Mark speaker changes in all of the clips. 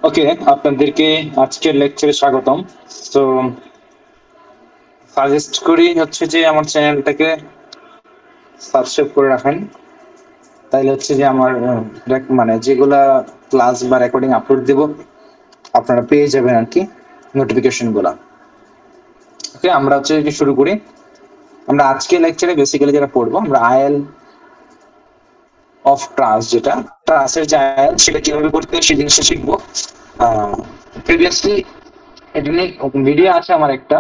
Speaker 1: ওকে, আপনাদেরকে আজকের লেকচারে স্বাগতম। তো সাজেস্ট করি হচ্ছে যে আমার চ্যানেলটাকে সাবস্ক্রাইব করে রাখেন, তাইলে হচ্ছে যে আমার মানে যেগুলা ক্লাস বা রেকর্ডিং আপলোড দিব আপনারা পেয়ে যাবেন আর কি নোটিফিকেশন গুলা। ওকে, আমরা হচ্ছে যে শুরু করি। আমরা আজকে লেকচারে বেসিক্যালি যেটা পড়বো, আমরা আইএল অফ ট্রাস্ট, যেটা ট্রাস্টের যে আইএল সেটা কিভাবে করতে হয় সেই জিনিসটা শিখবো। প্রিভিয়াসলি এটা নিয়ে ভিডিও আছে আমার একটা,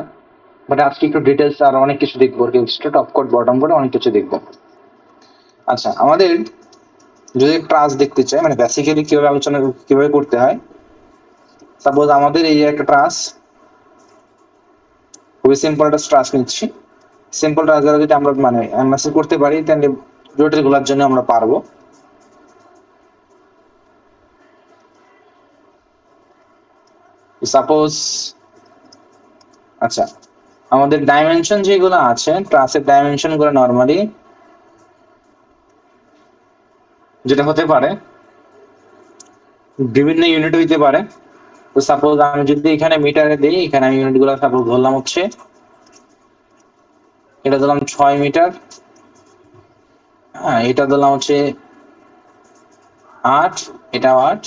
Speaker 1: বাট আজকে একটু ডিটেলস আর অনেক কিছু দেখবো আর কি, টপ কোড বটম কোড অনেক কিছু দেখবো। আচ্ছা, আমাদের যদি ট্রাস্ট দেখতে চাই মানে বেসিক্যালি কিভাবে আলোচনা কিভাবে করতে হয়, সাপোজ আমাদের এই একটা ট্রাস্ট, খুবই সিম্পল একটা ট্রাস্ট নিচ্ছি। সিম্পল ট্রাস্ট দ্বারা যদি আমরা মানে অ্যানালাইসিস করতে পারি তাহলে জটিল গুলার জন্য আমরা পারবো। সাপোজ আচ্ছা, আমাদের ডাইমেনশন যেগুলো আছে ট্রাস্টের ডাইমেনশন গুলো নর্মালি যেটা হতে পারে বিভিন্ন ইউনিট হইতে পারে। তো সাপোজ আমি যদি এখানে মিটারে দিই, এখানে আমি ইউনিট গুলো সাপোজ ধরলাম হচ্ছে এটা ধরলাম 6 মিটার, হ্যাঁ এটা ধরলাম হচ্ছে 8, এটা 8,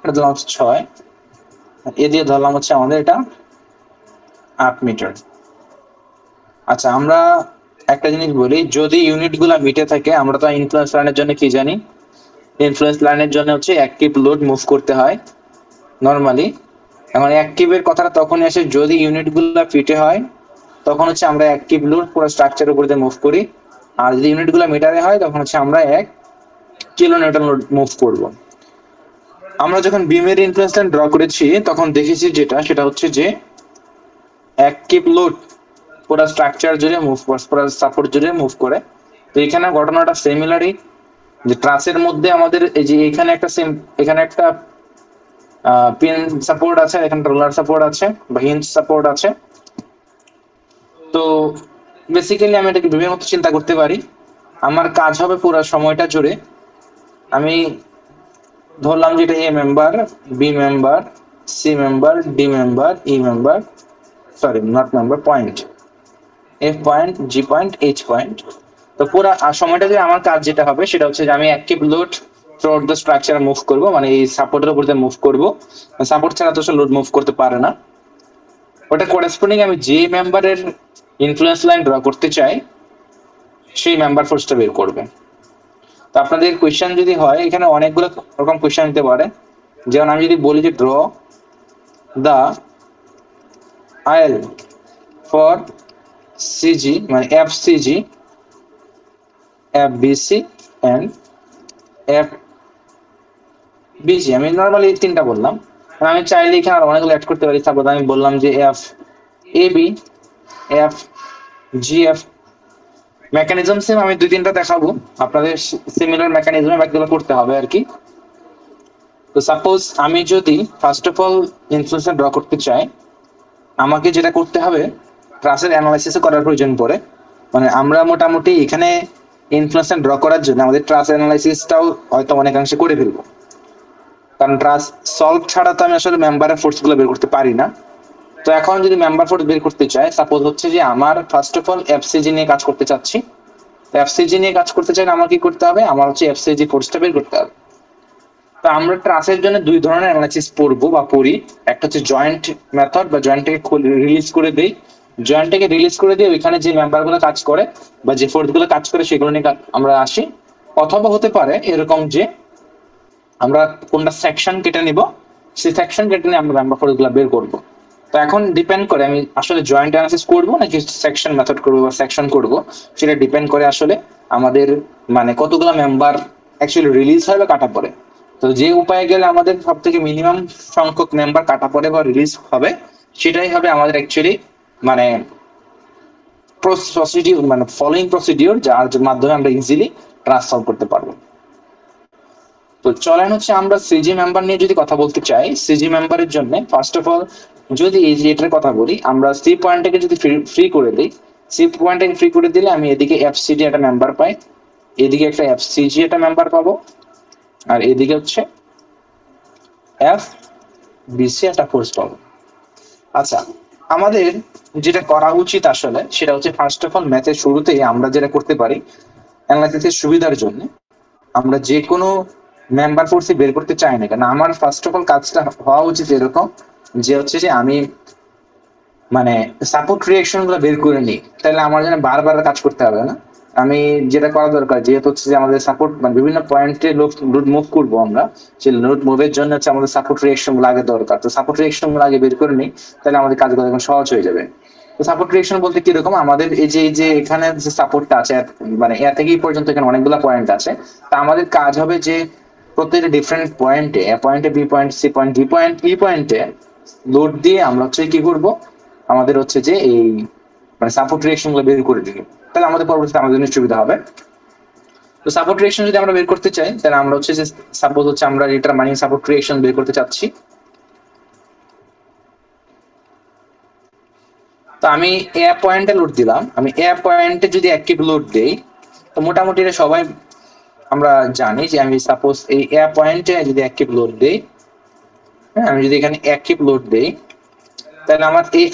Speaker 1: এটা ধরলাম হচ্ছে 6, এ দিয়ে ধরলাম হচ্ছে আমাদের এটা 8 মিটার। আচ্ছা, আমরা একটা জিনিস বলি, যদি ইউনিট গুলা মিটে থাকে, আমরা তো ইনফ্লুয়েন্স লাইনের জন্য কি জানি, ইনফ্লুয়েন্স লাইনের জন্য হচ্ছে অ্যাক্টিভ লোড মুভ করতে হয় নরমালি। এখন অ্যাক্টিভের কথাটা তখনই আসে যদি ইউনিট গুলা ফিটে হয়, তখন হচ্ছে আমরা অ্যাক্টিভ লোড পুরো স্ট্রাকচারের উপর দিয়ে মুভ করি। আর যদি ইউনিট গুলা মিটারে হয় তখন হচ্ছে আমরা 1 কিলো নিউটন লোড মুভ করব। আমরা যখন বিমের ইনফ্লুয়েন্স লাইন ড্র করেছি তখন দেখেছি যেটা, সেটা হচ্ছে যে অ্যাক্টিভ লোড পুরো স্ট্রাকচার জুড়ে মুভ করে, পুরো সাপোর্ট জুড়ে মুভ করে। তো এখানে ঘটনাটা সিমিলারই, যে ট্রাসের মধ্যে আমাদের এই যে এখানে একটা এখানে একটা পিন সাপোর্ট আছে, এখানে রোলার সাপোর্ট আছে বা হিঞ্জ সাপোর্ট আছে। তো বেসিক্যালি আমি এটাকে বিভিন্ন মতো চিন্তা করতে পারি। আমার কাজ হবে পুরো সময়টা জুড়ে আমি ধরলাম যে এটা A member, B member, C member, D member, E member, sorry not member, point, F point, G point, H point. তো পুরো সময়টা যে আমার কাজ যেটা হবে সেটা হচ্ছে যে আমি active load through out the structure move করবো, মানে এই সাপোর্টের উপর দিয়ে মুভ করবো। সাপোর্ট ছাড়া তো লোড মুভ করতে পারে না। ওটা করেসপন্ডিং আমি যে মেম্বারের ইনফ্লুয়েন্স লাইন ড্র করতে চাই সেই মেম্বার ফোর্সটা বের করবে। তো আপনাদের কোয়েশ্চেন যদি হয়, এখানে অনেকগুলো রকম কোয়েশ্চেন দিতে পারে। যেমন আমি যদি বলি যে draw the IL for CG মানে F CG, F BC and F BG, আমি নর্মালি এই তিনটা বললাম। আমি চাইলে এখানে আর অনেকগুলো অ্যাড করতে পারি। সাপোজ আমি বললাম যে F A B, F G F. Mechanism same, আমি 2-3টা দেখাবো, আপনাদের সিমিলার মেকানিজমে বাকিগুলো করতে হবে আর কি। তো সাপোজ আমি যদি first of all influence draw করতে চাই, আমাকে যেটা করতে হবে ট্রাসের অ্যানালাইসিস করার প্রয়োজন পড়ে। মানে আমরা মোটামুটি এখানে ইনফ্লুয়েন্স ড্র করার জন্য আমাদের ট্রাস অ্যানালাইসিসটাও হয়তো অনেকাংশে করে ফেলবো, কারণ ট্রাস সলভ ছাড়া তো আমি আসলে মেম্বারের ফোর্স গুলো বের করতে পারি না। তো এখন যদি মেম্বার ফোর্স বের করতে চাই, সাপোজ হচ্ছে যে আমার ফার্স্ট অফ অল এফসিজি নিয়ে কাজ করতে চাচ্ছি। এফসিজি নিয়ে কাজ করতে চাইলে আমার কি করতে হবে, আমার হচ্ছে এফসিজি ফোর্সটা বের করতে হবে। তো আমরা ট্রাসের জন্য 2 ধরনের অ্যানালাইসিস পড়বো বা পড়ি। একটা হচ্ছে জয়েন্ট মেথড বা জয়েন্টটাকে রিলিজ করে দেই, জয়েন্টটাকে রিলিজ করে দিয়ে ওইখানে যে মেম্বার গুলো কাজ করে বা যে ফোর্স গুলো কাজ করে সেগুলো নিয়ে আমরা আসি। অথবা হতে পারে এরকম যে আমরা কোনটা সেকশন কেটে নিব, সেই সেকশন কেটে নিয়ে আমরা মেম্বার ফোর্স গুলো বের করবো। তো এখন ডিপেন্ড করে আমি আসলে জয়েন্ট অ্যানালাইসিস করবো নাকি সেকশন মেথড করবো বা সেকশন করবো, সেটা ডিপেন্ড করে আসলে আমাদের মানে কতগুলো মেম্বার অ্যাকচুয়ালি রিলিজ হয় বা কাটা পড়ে। তো যে উপায়ে গেলে আমাদের সব থেকে মিনিমাম সংখ্যক মেম্বার কাটা পড়ে বা রিলিজ হবে, সেটাই হবে আমাদের অ্যাকচুয়ালি মানে প্রসিডিউর, মানে ফলোইং প্রসিডিউর, যার মাধ্যমে আমরা ইজিলি ট্রান্স সলভ করতে পারবো। তো চলেন হচ্ছে আমরা সিজি মেম্বার নিয়ে যদি কথা বলতে চাই, সিজি মেম্বারের জন্য ফার্স্ট অফ অল যদি এই যে এটার কথা বলি, আমরা সি পয়েন্টটাকে যদি ফ্রি করে দিই, সি পয়েন্টটাকে ফ্রি করে দিলে আমি এদিকে এফসিডি একটা মেম্বার পাই, এদিকে একটা এফসিজি একটা মেম্বার পাবো, আর এদিকে হচ্ছে এফ BC একটা ফোর্স পাবো। আচ্ছা, আমাদের যেটা করা উচিত আসলে সেটা হচ্ছে ফার্স্ট অফ অল ম্যাথের শুরুতেই আমরা যেটা করতে পারি অ্যানালাইসিসের সুবিধার জন্য আমরা যে কোনো মেম্বার ফোর্সই বের করতে চাই না কেন, আমার ফার্স্ট অফ অল কাজটা হওয়া উচিত এরকম যে হচ্ছে যে আমি মানে সাপোর্ট রিঅ্যাকশন গুলো বের করে নিই, তাহলে আমার জন্য বারবার কাজ করতে হবে না। আমি যেটা করা দরকার যেহেতু হচ্ছে যে আমাদের সাপোর্ট মানে বিভিন্ন পয়েন্টে লোড মুভ করবো আমরা, সেই লোড মুভের জন্য হচ্ছে আমাদের সাপোর্ট রিঅ্যাকশন গুলো আগে দরকার। তো সাপোর্ট রিঅ্যাকশন গুলো আগে বের করে নিই, তাহলে আমাদের কাজগুলো এখন সহজ হয়ে যাবে। তো সাপোর্ট রিঅ্যাকশন বলতে কিরকম, আমাদের এই যে এখানে যে সাপোর্টটা আছে মানে এ থেকে পর্যন্ত এখানে অনেকগুলো পয়েন্ট আছে। তা আমাদের কাজ হবে যে প্রত্যেকটা ডিফারেন্ট পয়েন্টে, এ পয়েন্টে, B point, C point, D point, E পয়েন্টে লোড দিয়ে আমরা হচ্ছে কি করব, আমাদের হচ্ছে যে এই মানে সাপোর্ট রিঅ্যাকশন গুলো বের করে দিই, তাহলে আমাদের পরবর্তীতে আমাদের জন্য সুবিধা হবে। তো সাপোর্ট রিঅ্যাকশন যদি আমরা বের করতে চাই তাহলে আমরা হচ্ছে যে সাপোজ হচ্ছে আমরা ডিটারমাইনিং সাপোর্ট রিঅ্যাকশন বের করতে চাচ্ছি। তো আমি এ পয়েন্টে লোড দিলাম, আমি এ পয়েন্টে যদি অ্যাক্টিভ লোড দেই তো মোটামুটি এটা সবাই আমরা জানি যে আমি সাপোজ এই এ পয়েন্টে যদি অ্যাক্টিভ লোড দেই, হ্যাঁ আমি যদি এখানে অ্যাক্টিভ লোড দেই তাহলে আমার এই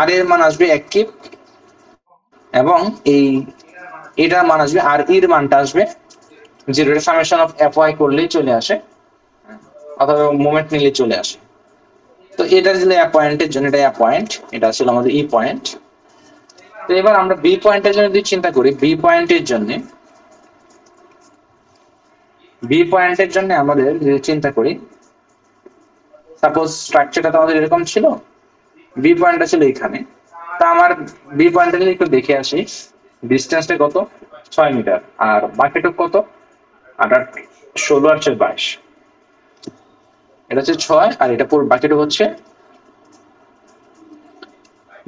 Speaker 1: আর এর মান আসবে অ্যাক্টিভ, এবং এটার মান আসবে আর এর মানটা আসবে zero. Summation of F Y করলেই চলে আসে, অথবা মোমেন্ট নিলে চলে আসে। তো এটা ছিল এ পয়েন্টের জন্য, এটা এ পয়েন্ট, এটা ছিল আমাদের ই পয়েন্ট। তো এবার আমরা বি পয়েন্টের জন্য যদি চিন্তা করি, বি পয়েন্টের জন্য আমাদের যদি চিন্তা করি, সাপোজ স্ট্রাকচারটা তো আমাদের এরকম ছিল, বি পয়েন্টটা ছিল এখানে। তা আমার বি পয়েন্টটা যদি একটু দেখে আসি, ডিস্টেন্সটা কত, 6 মিটার, আর বাকিটুক কত, আর 16 আর 22, এটা হচ্ছে 6, আর এটা পুরো বাকিটুক হচ্ছে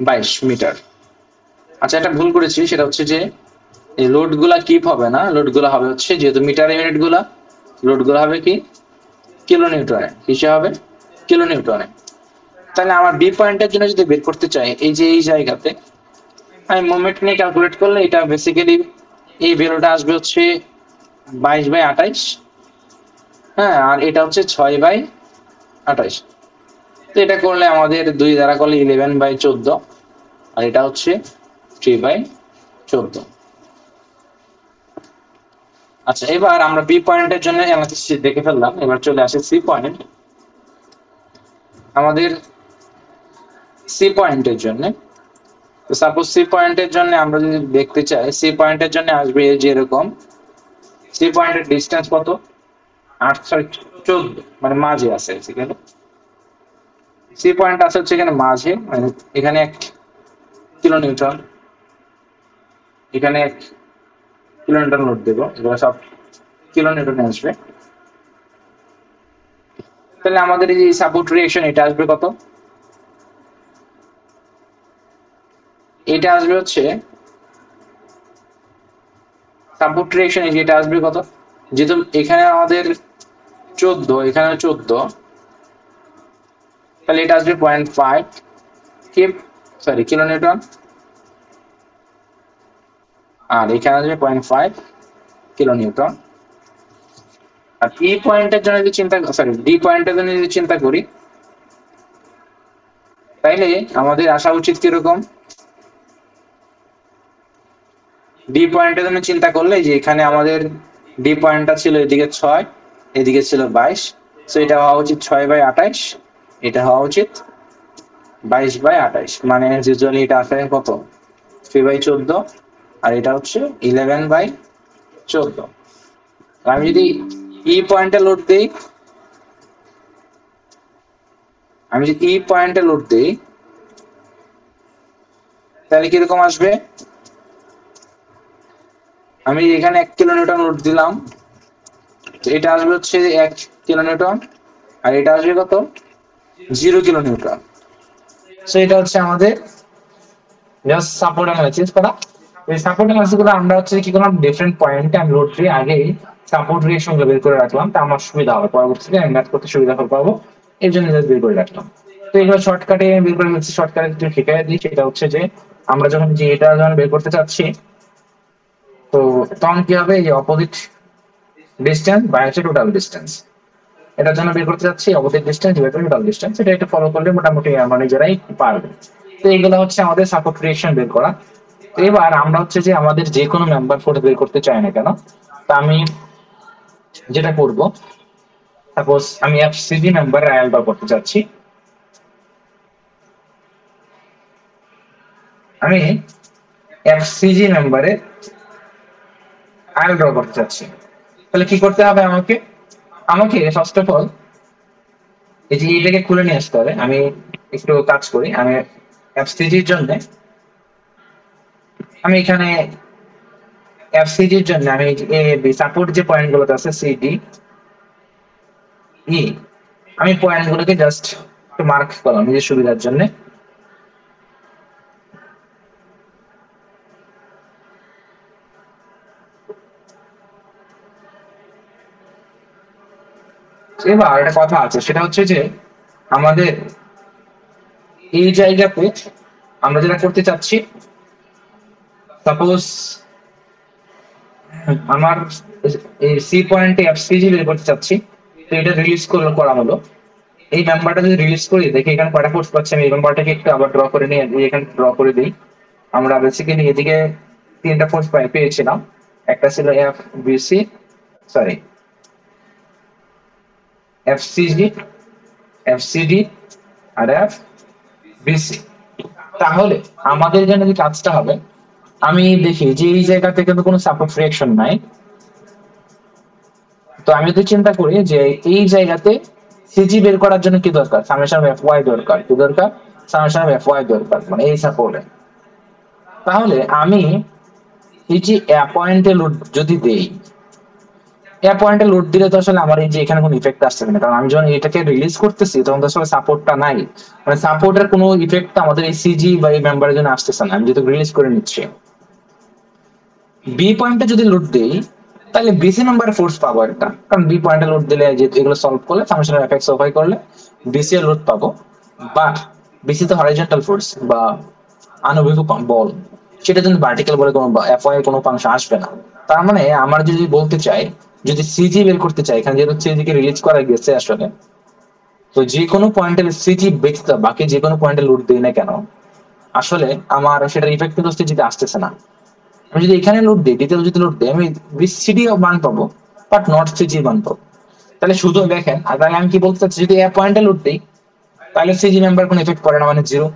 Speaker 1: 22 মিটার। আচ্ছা, এটা ভুল করেছি, সেটা হচ্ছে যে এই লোড গুলা কিপ হবে না, লোড গুলা হবে হচ্ছে যেহেতু মিটার ইউনিট গুলা, লোড গুলা হবে কি কিলো নিউটনে, কিসে হবে কিলো নিউটনে। তাহলে আমার বি পয়েন্টের জন্য যদি বের করতে চাই, এই যে এই জায়গাতে আমি মোমেন্ট নিয়ে ক্যালকুলেট করলে এটা বেসিক্যালি এই ভ্যালুটা আসবে হচ্ছে 22/28, হ্যাঁ, আর এটা হচ্ছে 6/28। তো এটা করলে আমাদের 2 দ্বারা করলে 11/14, আর এটা হচ্ছে 3/14। আচ্ছা, এবার আমরা বি পয়েন্টের জন্য অ্যানালাইসিস দেখে ফেললাম, এবার চলে আসে সি পয়েন্ট। আমাদের সি পয়েন্টের জন্য, তো সাপোজ সি পয়েন্টের জন্য আমরা যদি দেখতে চাই, সি পয়েন্টের জন্য আসবে যে এরকম, সি পয়েন্টের ডিসটেন্স কত, 8/14, মানে মাঝে আছে এখানে সি পয়েন্ট আছে হচ্ছে এখানে মাঝে, মানে এখানে 1 কিলো নিউটন, এখানে 1 কিলো নিউটন লোড দেবো, এগুলো সব কিলো নিউটনে আসবে। তাহলে আমাদের এই যে সাপোর্ট রিঅ্যাকশন এটা আসবে কত, এটা আসবে হচ্ছে সাপোর্ট রিঅ্যাকশন, এটা আসবে কত, যেহেতু এখানে আমাদের 14, এখানে 14, তাহলে এটা আসবে 0.5 কিলো নিউটন, আর এখানে আসবে 0.5 কিলো নিউটন। আর ই পয়েন্টের জন্য যদি চিন্তা ডি পয়েন্টের জন্য যদি চিন্তা করি, তাইলে আমাদের আসা উচিত কিরকম, ডি পয়েন্টের জন্য চিন্তা করলে যে এখানে আমাদের ডি পয়েন্টটা ছিল এদিকে 6, এদিকে ছিল 22, তো এটা হওয়া উচিত 6/28, এটা হওয়া উচিত 22/28, মানে ইউজুয়ালি এটা আসে কত 3/14, আর এটা হচ্ছে 11/14। আমি যদি ই পয়েন্টে লোড দিই, তাহলে কিরকম আসবে, আমি এখানে 1 কিলো নিউটন লোড দিলাম, তো এটা আসবে হচ্ছে 1 কিলো নিউটন, আর এটা আসবে কত 0 কিলো নিউটন। সো এটা হচ্ছে আমাদের জাস্ট সাপোর্ট অ্যানালাইসিস করা। এই সাপোর্ট অ্যানালাইসিস গুলো আমরা হচ্ছে কি করলাম, ডিফারেন্ট পয়েন্টে আমি লোড দিয়ে আগেই সাপোর্ট রিঅ্যাকশন গুলো বের করে রাখলাম, তা আমার সুবিধা হবে, পরবর্তীতে আমি ম্যাথ করতে সুবিধা পাবো, এই জন্য জাস্ট বের করে রাখলাম। তো এগুলো শর্টকাটে বের করে ফেলছি, শর্টকাটে যদি শিখাই দিই সেটা হচ্ছে যে আমরা যখন যে এটা যখন বের করতে চাচ্ছি, তো তখন কি হবে, এই অপোজিট ডিস্টেন্স বাই হচ্ছে টোটাল ডিস্টেন্স। এটার জন্য বের করতে যাচ্ছি object distance divided by total distance, এটা একটু ফলো করলে মোটামুটি আমরা নিজেরাই পারবে। তো এইগুলো হচ্ছে আমাদের সাপোর্ট রিলেশন বের করা। তো এবার আমরা হচ্ছে যে আমাদের যে কোনো মেম্বার ফোর্স বের করতে চাই না কেন, তা আমি যেটা করব, সাপোজ আমি এফসিজি মেম্বারের আইএল বার করতে চাচ্ছি, আমি এফসিজি মেম্বারে আইএল ড্র করতে চাচ্ছি, তাহলে কি করতে হবে আমাকে, আমাকে ফার্স্ট অফ অল এই যে এইটাকে খুলে নিয়ে আসতে হবে। আমি একটু কাজ করি, আমি এফসিজির জন্য আমি এখানে এফসিজির জন্য আমি এ বি সাপোর্ট যে পয়েন্ট গুলোতে আছে সিডি ই, আমি পয়েন্ট গুলোকে জাস্ট একটু মার্ক করলাম নিজের সুবিধার জন্য। এবার একটা কথা আছে, সেটা হচ্ছে যে আমাদের এই জায়গাতে আমরা যেটা করতে চাচ্ছি, সাপোজ আমার এই সি পয়েন্টে এফসিজি বের করতে চাচ্ছি, তো এটা রিলিজ করা হলো। এই নাম্বারটা যদি রিলিজ করি, দেখি এখানে কয়টা ফোর্স পাচ্ছি, আমি এই নাম্বারটাকে একটু আবার ড্র করে নিয়ে এখানে ড্র করে দিই। আমরা বেসিক্যালি এদিকে তিনটা ফোর্স পেয়েছিলাম, একটা ছিল এফ বিসি, সরি এফসিজি, এফসিডি আর এফ বিসি। তাহলে আমাদের জন্য যে কাজটা হবে, আমি দেখি যে এই জায়গাতে কিন্তু কোনো সাপোর্ট রিঅ্যাকশন নাই, তো আমি যদি চিন্তা করি যে এই জায়গাতে সিজি বের করার জন্য কি দরকার, সামেশন অফ এফ ওয়াই দরকার, কি দরকার, সামেশন অফ এফ ওয়াই দরকার, মানে এই সাপোর্টে। তাহলে আমি এই যে পয়েন্টে লোড যদি দেই, পয়েন্টে লোড দিলে তো আসলে আমার এই যে এখানে কোনো ইফেক্ট আসছে না, কারণ আমি যখন এটাকে রিলিজ করতেছি তখন তো আসলে সাপোর্টটা নাই, মানে সাপোর্টের কোনো ইফেক্ট আমাদের এই সিজি বা এই মেম্বারের জন্য আসতেছে না, আমি যেহেতু রিলিজ করে নিচ্ছি। বি পয়েন্টে যদি লোড দেই, তাহলে বিসি নাম্বারে ফোর্স পাবো একটা, কারণ বি পয়েন্টে লোড দিলে যে এগুলো সলভ করলে সামেশন অফ এফ ওয়াই করলে বিসি এর লোড পাবো। বাট বিসি তো হরাইজন্টাল ফোর্স বা আণবিক বল, সেটা যদি ভার্টিক্যাল বলে কোনো এফ ওয়াই কোনো ফাংশন আসবে না। তার মানে আমার যদি বলতে চাই, যদি সিজি বের করতে চাই, এখানে যেহেতু সিজি কে রিলিজ করা গেছে আসলে, তো যে কোনো পয়েন্টে সিজি ব্যতীত বাকি যে কোনো পয়েন্টে লোড দিই না কেন, আসলে আমার সেটার ইফেক্ট কিন্তু সিজিতে আসতেছে না। আমি যদি এখানে লোড দিই, ডিটেল যদি লোড দিই, আমি সিডি মান পাবো বাট নট সিজি মান পাবো। তাহলে শুধু দেখেন, আর তাহলে আমি কি বলতে চাচ্ছি, যদি এ পয়েন্টে লোড দিই তাহলে সিজি মেম্বার কোনো ইফেক্ট পড়ে না, মানে জিরো।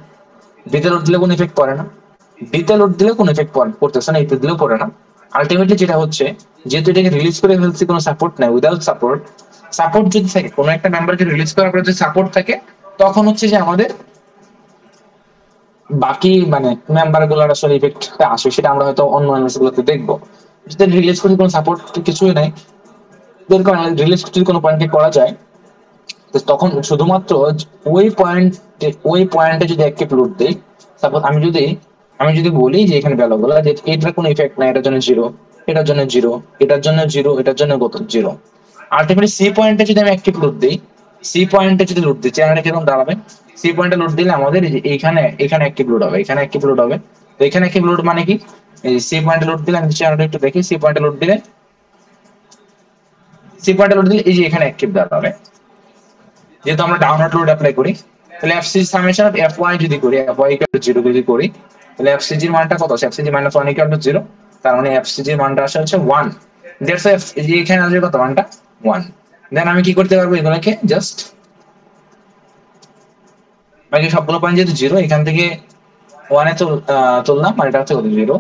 Speaker 1: বিতে লোড দিলে কোনো ইফেক্ট পড়ে না, ডিতে লোড দিলেও কোনো ইফেক্ট পড়তেছে না, ইতে দিলেও পড়ে না। আলটিমেটলি যেটা হচ্ছে, যেহেতু এটাকে রিলিজ করে ফেলছি, কোনো সাপোর্ট নাই, উইদাউট সাপোর্ট, সাপোর্ট যদি থাকে কোনো একটা মেম্বারকে রিলিজ করার পরে যদি সাপোর্ট থাকে, তখন হচ্ছে যে আমাদের বাকি মানে মেম্বার গুলার আসলে ইফেক্ট আসে, সেটা আমরা হয়তো অন্য অ্যানালিসিস গুলোতে দেখবো। যদি রিলিজ করে কোনো সাপোর্ট কিছুই নাই, রিলিজ যদি কোনো পয়েন্টকে করা যায়, তো তখন শুধুমাত্র ওই পয়েন্টে যদি এককে লোড দেই, সাপোজ আমি যদি বলি যে এখানে ভ্যালু গুলো যে এটার কোনো ইফেক্ট নাই, এটার জন্য জিরো, এটার জন্য জিরো, এটার জন্য জিরো, এটার জন্য কত জিরো। আলটিমেটলি সি পয়েন্টে যদি আমি একটি লোড দিই, সি পয়েন্টে যদি লোড দিই, চ্যানেলটা কিরকম দাঁড়াবে, সি পয়েন্টে লোড দিলে আমাদের এইখানে এখানে একটি লোড হবে, এখানে একটি লোড হবে। তো এখানে একটি লোড মানে কি, এই সি পয়েন্টে লোড দিলে, আমি চ্যানেলটা একটু দেখি, সি পয়েন্টে লোড দিলে, এই যে এখানে অ্যাক্টিভ দাঁড়াবে। যেহেতু আমরা ডাউনলোড লোড অ্যাপ্লাই করি, তাহলে FC summation of F Y যদি করি, এফ ওয়াই ইকুয়াল টু 0 যদি করি, তাহলে এফসিজি এর মানটা কত আছে, এফসিজি মাইনাস 1 ইকুয়াল টু 0, তার মানে এফসিজি এর মানটা আসে হচ্ছে 1। দ্যাটস এই যে এখানে আসবে কত, মানটা 1। দেন আমি কি করতে পারবো, এগুলোকে জাস্ট বাকি সবগুলো পয়েন্ট যেহেতু 0, এখান থেকে 1 এ তুললাম, আর এটা হচ্ছে কত 0।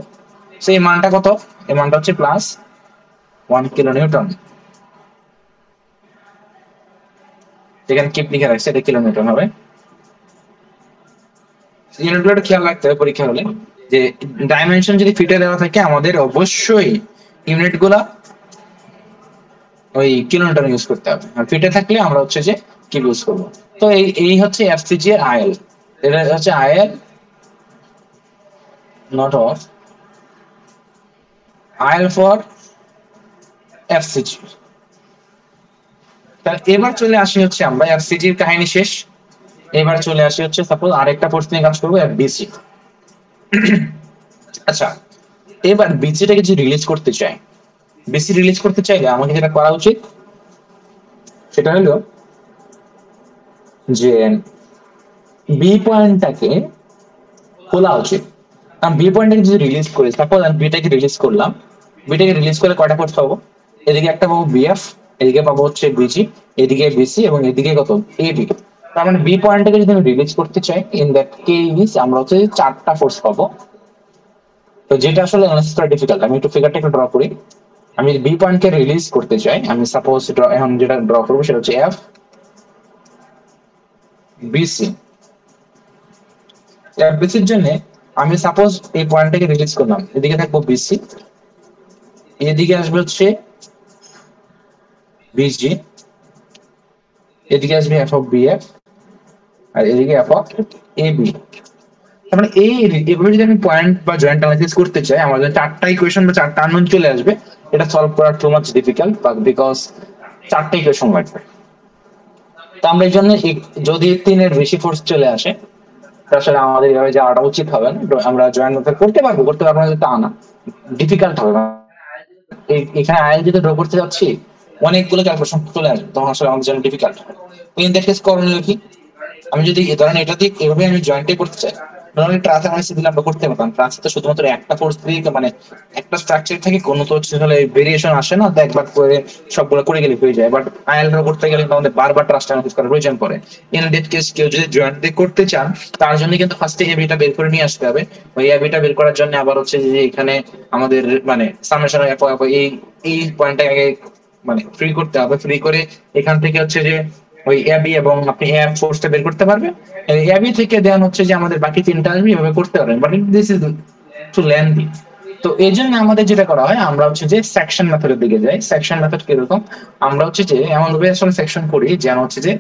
Speaker 1: সেই মানটা কত, এই মানটা হচ্ছে প্লাস 1 কিলো নিউটন। এখানে কিপ লিখে রাখছে, এটা কিলো নিউটন হবে। ইউনিটগুলো একটু খেয়াল রাখতে হবে পরীক্ষা হলে, যে ডাইমেনশন যদি ফিটে দেওয়া থাকে, আমাদের অবশ্যই ইউনিট গুলা ওই কিলোমিটার ইউজ করতে হবে, আর ফিটে থাকলে আমরা হচ্ছে যে কি ইউজ করবো। তো এই হচ্ছে এফসিজি এর আইএল, এটা হচ্ছে IL not of IL for FCG. তাহলে এবার চলে আসি হচ্ছে আমরা এফসিজির কাহিনী শেষ, এবার চলে আসি হচ্ছে সাপোজ আরেকটা ফোর্স নিয়ে কাজ করবো, এফবিসি। আচ্ছা, এবার বিসিটাকে যদি রিলিজ করতে চাই, বিসি রিলিজ করতে চাইলে আমাকে যেটা করা উচিত, সেটা হলো যে বি পয়েন্টটাকে খোলা উচিত। কারণ বি পয়েন্টটাকে যদি রিলিজ করি, সাপোজ আমি বিটাকে রিলিজ করলাম, বিটাকে রিলিজ করে কয়টা ফোর্স পাবো? এদিকে একটা পাবো বিএফ, এদিকে পাবো হচ্ছে বিজি, এদিকে বিসি এবং এদিকে কত এবি। তার মানে বি পয়েন্টটাকে যদি আমি রিলিজ করতে চাই, ইন দ্যাট কেস আমরা হচ্ছে 4টা ফোর্স পাবো। তো যেটা আসলে ডিফিকাল্ট। আমি একটু ফিগারটা একটু ড্র করি। আমি বি পয়েন্টকে রিলিজ করতে চাই, আমি সাপোজ এখন যেটা ড্র করবো সেটা হচ্ছে এফ বিসি। এফ বিসির জন্য আমি সাপোজ এই পয়েন্টটাকে রিলিজ করলাম, এদিকে থাকবো বিসি, এদিকে আসবে হচ্ছে বিজি, এদিকে আসবে এফ অফ বিএফ, আর এদিকে এফ অফ এবি। তার মানে এভাবে যদি আমি পয়েন্ট বা জয়েন্ট অ্যানালাইসিস করতে চাই, আমার জন্য 4টা ইকুয়েশন বা 4টা আননোন চলে আসবে। এটা সলভ করা টু মাচ ডিফিকাল্ট, বিকজ 4টা ইকুয়েশন লাগবে। তো আমরা এই জন্য যদি 3-এর বেশি ফোর্স চলে আসে, তাছাড়া আমাদের এভাবে যাওয়াটা উচিত হবে না। আমরা জয়েন্ট মেথড করতে পারবো না, তা না, ডিফিকাল্ট হবে। এখানে আইএল যদি ড্র করতে যাচ্ছি, অনেকগুলো ক্যালকুলেশন চলে আসবে, তখন আসলে আমাদের জন্য ডিফিকাল্ট হবে। ইন দ্যাট কেস করণীয় কি? আমি যদি ধরেন এটা দিয়ে এভাবে আমি জয়েন্টে করতে চাই, ধরেন ট্রান্স অ্যানালাইসিস দিলে আমরা করতে পারতাম। ট্রান্স তো শুধুমাত্র একটা ফোর্স দিয়ে, মানে একটা স্ট্রাকচার থেকে কোনো তো আসলে ভেরিয়েশন আসে না, তো একবার করে সবগুলো করে গেলে হয়ে যায়। বাট আইএল ড্র করতে গেলে আমাদের বারবার ট্রান্স অ্যানালাইসিস করার প্রয়োজন পড়ে। ইন দ্যাট কেস কেউ যদি জয়েন্ট দিয়ে করতে চান, তার জন্য কিন্তু ফার্স্টে এবিটা বের করে নিয়ে আসতে হবে। ওই এবিটা বের করার জন্য আবার হচ্ছে যে এখানে আমাদের মানে সামেশন এই পয়েন্টটা আগে মানে ফ্রি করতে হবে। ফ্রি করে এখান থেকে হচ্ছে যে ওই এবি এবং আপনি এফ ফোর্সটা বের করতে পারবেন। এবি থেকে দেন হচ্ছে যে আমাদের বাকি 3টা আসবে, এভাবে করতে পারবেন। But this is too lengthy. তো এই জন্য আমাদের যেটা করা হয়, আমরা হচ্ছে যে সেকশন মেথডের দিকে যাই। সেকশন মেথড কিরকম? আমরা হচ্ছে যে এমন ভাবে আসলে সেকশন করি যেন হচ্ছে যে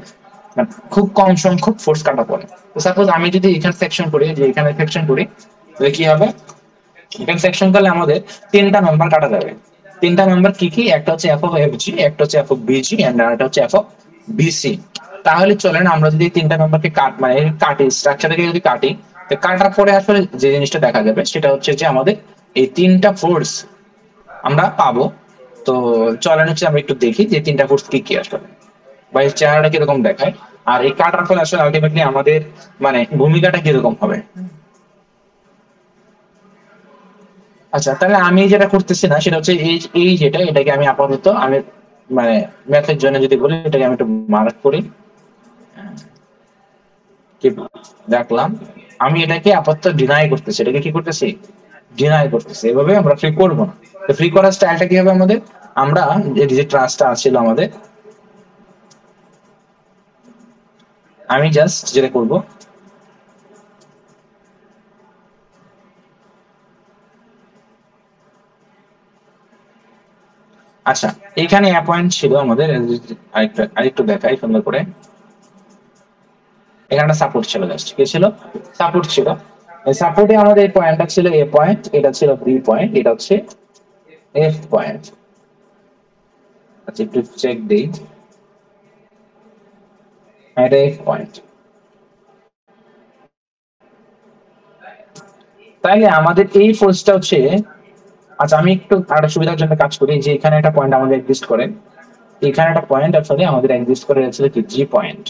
Speaker 1: খুব কম সংখ্যক ফোর্স কাটা পড়ে। তো সাপোজ আমি যদি এখানে সেকশন করি, যে এখানে সেকশন করি, তাহলে কি হবে? এখানে সেকশন করলে আমাদের 3টা মেম্বার কাটা যাবে। 3টা মেম্বার কি কি? একটা হচ্ছে এফ অফ এফ জি, একটা হচ্ছে এফ অফ বিজি, এন্ড আরেকটা হচ্ছে এফ অফ বিসি। তাহলে চলেন আমরা যদি 3টা মেম্বারকে কাটি, স্ট্রাকচারটাকে যদি কাটি, তো কাটার পরে আসলে যে জিনিসটা দেখা যাবে সেটা হচ্ছে যে আমাদের এই 3টা ফোর্স আমরা পাবো। তো চলেন হচ্ছে আমরা একটু দেখি যে 3টা ফোর্স কি কি আসলে, বা এই চেহারাটা কিরকম দেখায়, আর এই কাটার ফলে আসলে আলটিমেটলি আমাদের মানে ভূমিকাটা কিরকম হবে। আচ্ছা, তাহলে আমি যেটা করতেছি না সেটা হচ্ছে এটাকে আমি আপাতত আমি মানে ম্যাথের জন্য যদি বলি, এটাকে আমি একটু মার্ক করি। কি দেখলাম? আমি এটাকে আপাতত ডিনাই করতেছি। এটাকে কি করতেছি? ডিনাই করতেছি। এভাবে আমরা ফ্রি করবো না। তো ফ্রি করার স্টাইলটা কি হবে আমাদের? আমরা যে ট্রাস্টটা আছিল আমাদের, আমি জাস্ট যেটা করব, আচ্ছা এখানে অ্যাপয়েন্ট ছিল আমাদের, আরেকটু দেখাই সুন্দর করে। এখানে সাপোর্ট ছিল, জাস্ট কি ছিল? সাপোর্ট ছিল। এই সাপোর্টে আমাদের এই পয়েন্টটা ছিল এ পয়েন্ট, এটা ছিল বি পয়েন্ট, এটা হচ্ছে এফ পয়েন্ট। আচ্ছা একটু চেক দিই, এটা এফ পয়েন্ট। তাইলে আমাদের এই ফোর্সটা হচ্ছে, আচ্ছা আমি একটু আরো সুবিধার জন্য কাজ করি, যে এখানে একটা পয়েন্ট আমাদের এক্সিস্ট করে, এখানে একটা পয়েন্ট আসলে আমাদের এক্সিস্ট করে হচ্ছে কি জি পয়েন্ট।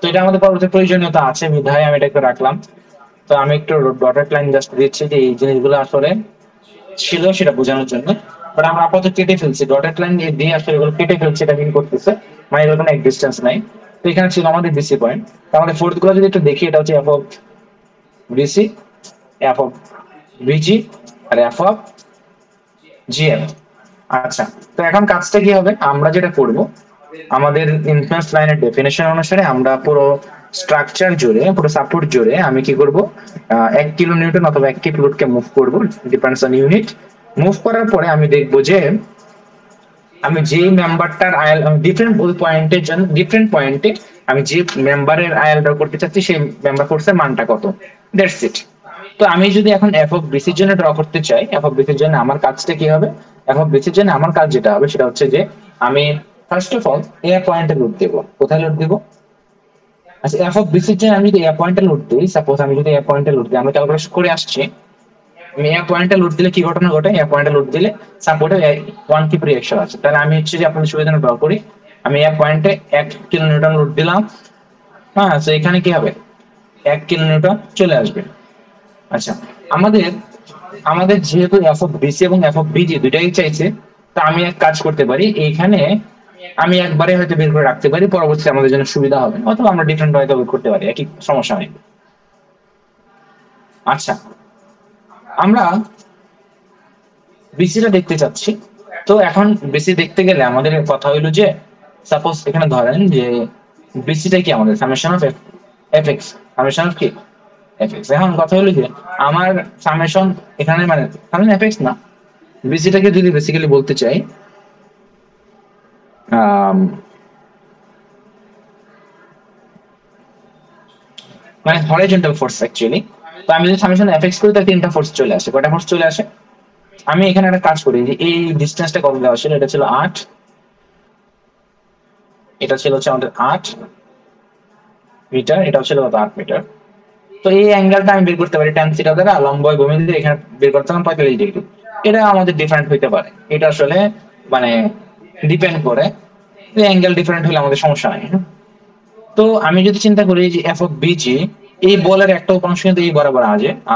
Speaker 1: তো এটা আমাদের পরবর্তী প্রয়োজনীয়তা আছে বিধায় আমি এটা একটু রাখলাম। তো আমি একটু ডটেড লাইন জাস্ট দিচ্ছি যে এই জিনিসগুলো আসলে ছিল সেটা বোঝানোর জন্য। বাট আমরা আপাতত কেটে ফেলছি, ডটেড লাইন দিয়ে আসলে এগুলো কেটে ফেলছি, এটা মিন করতেছে মানে এগুলো কোনো এক্সিস্টেন্স নাই। তো এখানে ছিল আমাদের বিসি পয়েন্ট। তো আমাদের ফোর্থ গুলো যদি একটু দেখি, এটা হচ্ছে F of BC, F of BG, আর এফ অফ জিএম। আচ্ছা, তো এখন কাজটা কি হবে? আমরা যেটা করব, আমাদের ইনফ্লুয়েন্স লাইনের ডেফিনেশন অনুসারে আমরা পুরো স্ট্রাকচার জুড়ে, পুরো সাপোর্ট জুড়ে আমি কি করব, 1 কিলো নিউটন অথবা 1টি ফ্লুইডকে মুভ করব, ডিপেন্ডস অন ইউনিট। মুভ করার পরে আমি দেখব যে আমি যে মেম্বারটার আইএল ডিফারেন্ট পয়েন্টের জন্য, ডিফারেন্ট পয়েন্টে আমি যে মেম্বারের আইএল ড্র করতে চাচ্ছি সেই মেম্বার ফোর্সের মানটা কত। That's it. তো আমি যদি এখন এফ অফ বিসির জন্য ড্র করতে চাই, এফ অফ বিসির জন্য আমার কাজটা কি হবে? এফ অফ বিসির জন্য আমার কাজ যেটা হবে সেটা হচ্ছে যে আমি ফার্স্ট অফ অল এ পয়েন্টে লোড দেবো। কোথায় লোড দেবো? আচ্ছা, এফ অফ বিসির জন্য আমি যদি এ পয়েন্টে লোড দিই, সাপোজ আমি যদি এ পয়েন্টে লোড দিই, আমি ক্যালকুলেশন করে আসছি, আমি এ পয়েন্টে লোড দিলে কি ঘটনা ঘটে? এ পয়েন্টে লোড দিলে সাপোর্টে 1 কিপ রিঅ্যাকশন আছে। তাহলে আমি হচ্ছে যে আপনাদের সুবিধার ড্র করি, আমি এক পয়েন্টে 1 কিলোনিউটন লোড দিলাম, হ্যাঁ, তো এখানে কি হবে 1 কিলোনিউটন চলে আসবে। আচ্ছা, আমাদের আমাদের যেহেতু এফ অফ বিসি এবং এফ অফ বিজি দুটাই চাইছে, তা আমি এক কাজ করতে পারি, এইখানে আমি একবারে হয়তো বের করে রাখতে পারি, পরবর্তীতে আমাদের জন্য সুবিধা হবে, অথবা আমরা ডিফারেন্ট হয়তো বের করতে পারি, একই সমস্যা নেই। আচ্ছা, আমরা বিসিটা দেখতে চাচ্ছি। তো এখন বিসি দেখতে গেলে আমাদের কথা হইলো যে, সাপোজ এখানে ধরেন যে বিসিটা কি আমাদের summation of F x, summation of কি এফ এক্স। এখন কথা হলো যে আমার সামেশন এখানে মানে সামেশন এফ এক্স না, বিসিটাকে যদি বেসিক্যালি বলতে চাই মানে হরাইজন্টাল ফোর্স অ্যাকচুয়ালি। তো আমি যদি সামেশন এফ এক্স করি তাহলে 3টা ফোর্স চলে আসে। কয়টা ফোর্স চলে আসে? আমি এখানে একটা কাজ করি যে এই ডিস্টেন্সটা কত দেওয়া ছিল, এটা ছিল 8, এটা ছিল হচ্ছে আমাদের 8 মিটার, এটা ছিল 8 মিটার। তো এই অ্যাঙ্গেলটা আমি বের করতে পারি tan থিটা দ্বারা, লম্ব ভূমি দিয়ে এখানে বের করতে হবে 45 ডিগ্রি। এটা আমাদের ডিফারেন্ট হইতে পারে, এটা আসলে মানে ডিপেন্ড করে, এই অ্যাঙ্গেল ডিফারেন্ট হলে আমাদের সমস্যা নাই। তো আমি যদি চিন্তা করি যে এফ অফ বিজি, এই বলের একটা উপাংশ কিন্তু এই বরাবর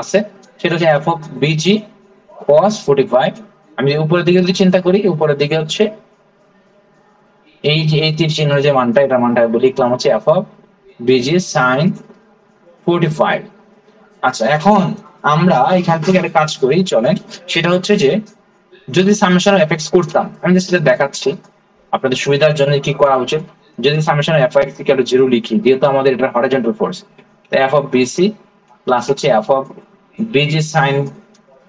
Speaker 1: আছে, সেটা হচ্ছে এফ অফ বিজি cos 45। আমি উপরের দিকে যদি চিন্তা করি, উপরের দিকে হচ্ছে এই যে এই তীর চিহ্নের যে মানটা, এটা মানটা লিখলাম হচ্ছে এফ অফ বিজি সাইন 45। আচ্ছা, এখন আমরা এখান থেকে একটা কাজ করি, চলেন, সেটা হচ্ছে যে যদি সামেশন এফ এক্স করতাম, আমি জাস্ট এটা দেখাচ্ছি আপনাদের সুবিধার জন্য কি করা উচিত। যদি summation F X equal to 0 লিখি, যেহেতু আমাদের এটা হরাইজন্টাল ফোর্স, তো এফ অফ বিসি প্লাস হচ্ছে F of BG sine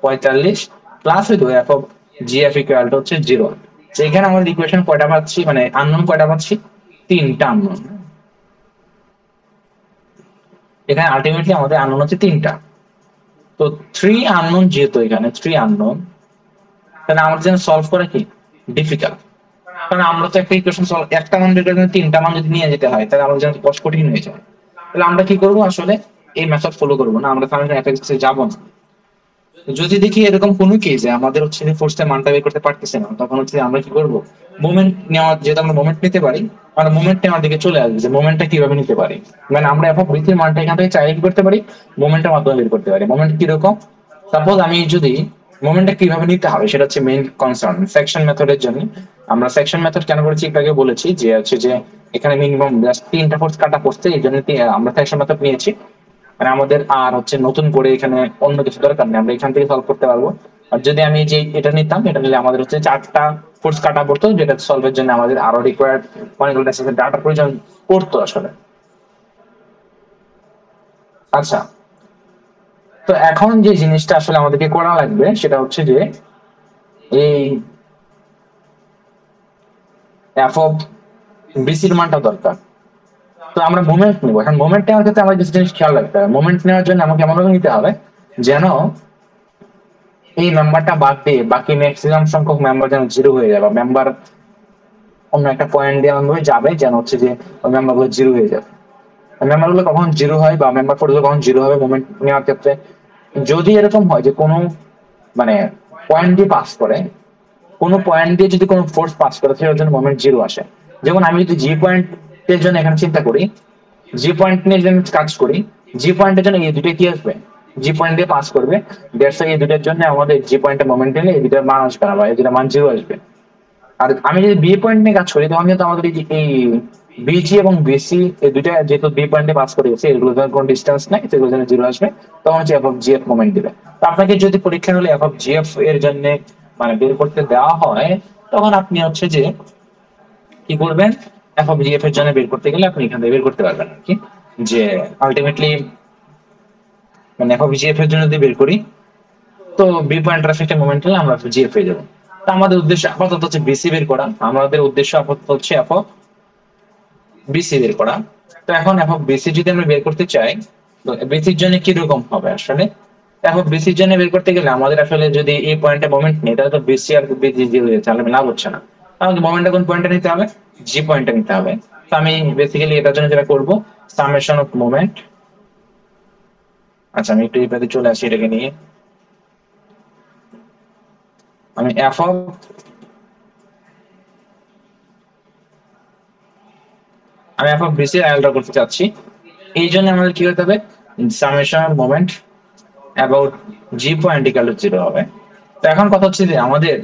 Speaker 1: 45 plus হইতো F of GF equal to হচ্ছে 0। তো এখানে আমাদের ইকুয়েশন কয়টা পাচ্ছি, মানে আননোন কয়টা পাচ্ছি? 3টা আননোন। এখানে আলটিমেটলি আমাদের আননোন হচ্ছে 3টা। তো 3 আননোন, যেহেতু এখানে 3 আননোন, তাহলে আমাদের জন্য সলভ করা কি ডিফিকাল্ট। কারণ আমরা তো একটা ইকুয়েশন সলভ, একটা মান বের করে 3টা মান যদি নিয়ে যেতে হয়, তাহলে আমাদের জন্য কঠিন হয়ে যায়। তাহলে আমরা কি করবো, আসলে এই মেথড ফলো করবো না, আমরা সামেশন এফ এক্স এ যাবো না। যদি দেখি এরকম কোনো কেসে আমাদের হচ্ছে যে ফোর্সের মানটা বের করতে পারতেছে না, তখন হচ্ছে আমরা কি করবো, মোমেন্ট নেওয়ার, যেহেতু আমরা মোমেন্ট নিতে পারি, আমরা মোমেন্ট নেওয়ার দিকে চলে আসবে, যে মোমেন্টটা কিভাবে নিতে পারি। মানে আমরা এফ অফ বিসির মানটা এখান থেকে চাইলে কি করতে পারি, মোমেন্টের মাধ্যমে বের করতে পারি। মোমেন্ট কিরকম, সাপোজ আমি যদি মোমেন্টটা কিভাবে নিতে হবে সেটা হচ্ছে মেইন কনসার্ন সেকশন মেথডের জন্য। আমরা সেকশন মেথড কেন করেছি একটু আগে বলেছি, যে হচ্ছে যে এখানে মিনিমাম জাস্ট 3টা ফোর্স কাটা পড়ছে, এই জন্য আমরা সেকশন মেথড নিয়েছি। মানে আমাদের আর হচ্ছে নতুন করে এখানে অন্য কিছু দরকার নেই, আমরা এখান থেকে সলভ করতে পারবো। আর যদি আমি যে এটা নিতাম, এটা নিলে আমাদের হচ্ছে 4টা ফোর্স কাটা পড়তো, যেটা সলভের জন্য আমাদের আরো রিকোয়ার্ড অনেকগুলো ডাটার প্রয়োজন পড়তো আসলে। আচ্ছা, তো এখন যে জিনিসটা আসলে আমাদেরকে করা লাগবে সেটা হচ্ছে যে এই এফ অফ বিসির মানটা দরকার। তো আমরা মোমেন্ট নিবো। এখন মোমেন্ট নেওয়ার ক্ষেত্রে আমাদের কিছু জিনিস খেয়াল রাখতে হবে। মোমেন্ট নেওয়ার জন্য আমাকে এমন ভাবে নিতে হবে যেন এই মেম্বারটা বাদ দিয়ে বাকি ম্যাক্সিমাম সংখ্যক মেম্বার যেন 0 হয়ে যায়, বা মেম্বার অন্য একটা পয়েন্ট দিয়ে এমন ভাবে যাবে যেন হচ্ছে যে ওই মেম্বার গুলো 0 হয়ে যাবে। মেম্বার গুলো কখন 0 হয়, বা মেম্বার ফোর্স কখন 0 হবে মোমেন্ট নেওয়ার ক্ষেত্রে, যদি এরকম হয় যে কোনো মানে পয়েন্ট দিয়ে পাস করে, কোনো পয়েন্ট দিয়ে যদি কোনো ফোর্স পাস করে, সেটার জন্য মোমেন্ট 0 আসে। যেমন আমি যদি জি পয়েন্টের জন্য এখানে চিন্তা করি, জি পয়েন্ট নিয়ে যদি কাজ করি, জি পয়েন্টের জন্য এই দুটোই কি আসবে, জি পয়েন্ট দিয়ে পাস করবে, দ্যাটস এই দুটোর জন্য আমাদের জি পয়েন্টে মোমেন্ট নিলে এই দুটোর মান আসবে না, বা এই দুটোর মান 0 আসবে। আর আমি যদি বি পয়েন্ট নিয়ে কাজ করি, তখন কিন্তু আমাদের এই বিজি এবং বিসি এই দুইটা যেহেতু বি পয়েন্টে পাস করে গেছে, এগুলো কোনো ডিস্টেন্স নাই, সেগুলো জন্য 0 আসবে, তখন হচ্ছে F of G F moment দিবে। তো আপনাকে যদি পরীক্ষা হলে এফ অফ জি এফ এর জন্য মানে বের করতে দেওয়া হয়, তখন আপনি হচ্ছে যে কি করবেন, এফ অফ জি এফ এর জন্য বের করতে গেলে আপনি এখান থেকে বের করতে পারবেন আর কি, যে আলটিমেটলি মানে এফ অফ জি এফ এর জন্য যদি বের করি, তো বি পয়েন্ট ট্রাফিকের মোমেন্ট হলে আমরা জি এফ হয়ে যাবো। তো আমাদের উদ্দেশ্য আপাতত হচ্ছে বিসি বের করা, আমাদের উদ্দেশ্য আপাতত হচ্ছে এফ অফ বিসি বের করা। তো এখন এফ অফ বিসি যদি আমরা বের করতে চাই, তো বিসির জন্য কি রকম হবে আসলে, এফ অফ বিসির জন্য বের করতে গেলে আমাদের আসলে যদি এই পয়েন্টে মোমেন্ট নেই, তাহলে তো বিসি আর বিজি জি হয়ে যাচ্ছে, তাহলে লাভ হচ্ছে না। তাহলে মোমেন্টটা কোন পয়েন্টে নিতে হবে, জি পয়েন্টে নিতে হবে। তো আমি বেসিক্যালি এটার জন্য যেটা করবো, সামেশন অফ মোমেন্ট। আচ্ছা, আমি একটু এই পাশে চলে আসি এটাকে নিয়ে। আমি এফ অফ আমি এখন বিসি আইএলটা করতে চাচ্ছি, এই জন্য আমাদের কি করতে হবে, summation moment about G point equal to 0 হবে। তো এখন কথা হচ্ছে যে আমাদের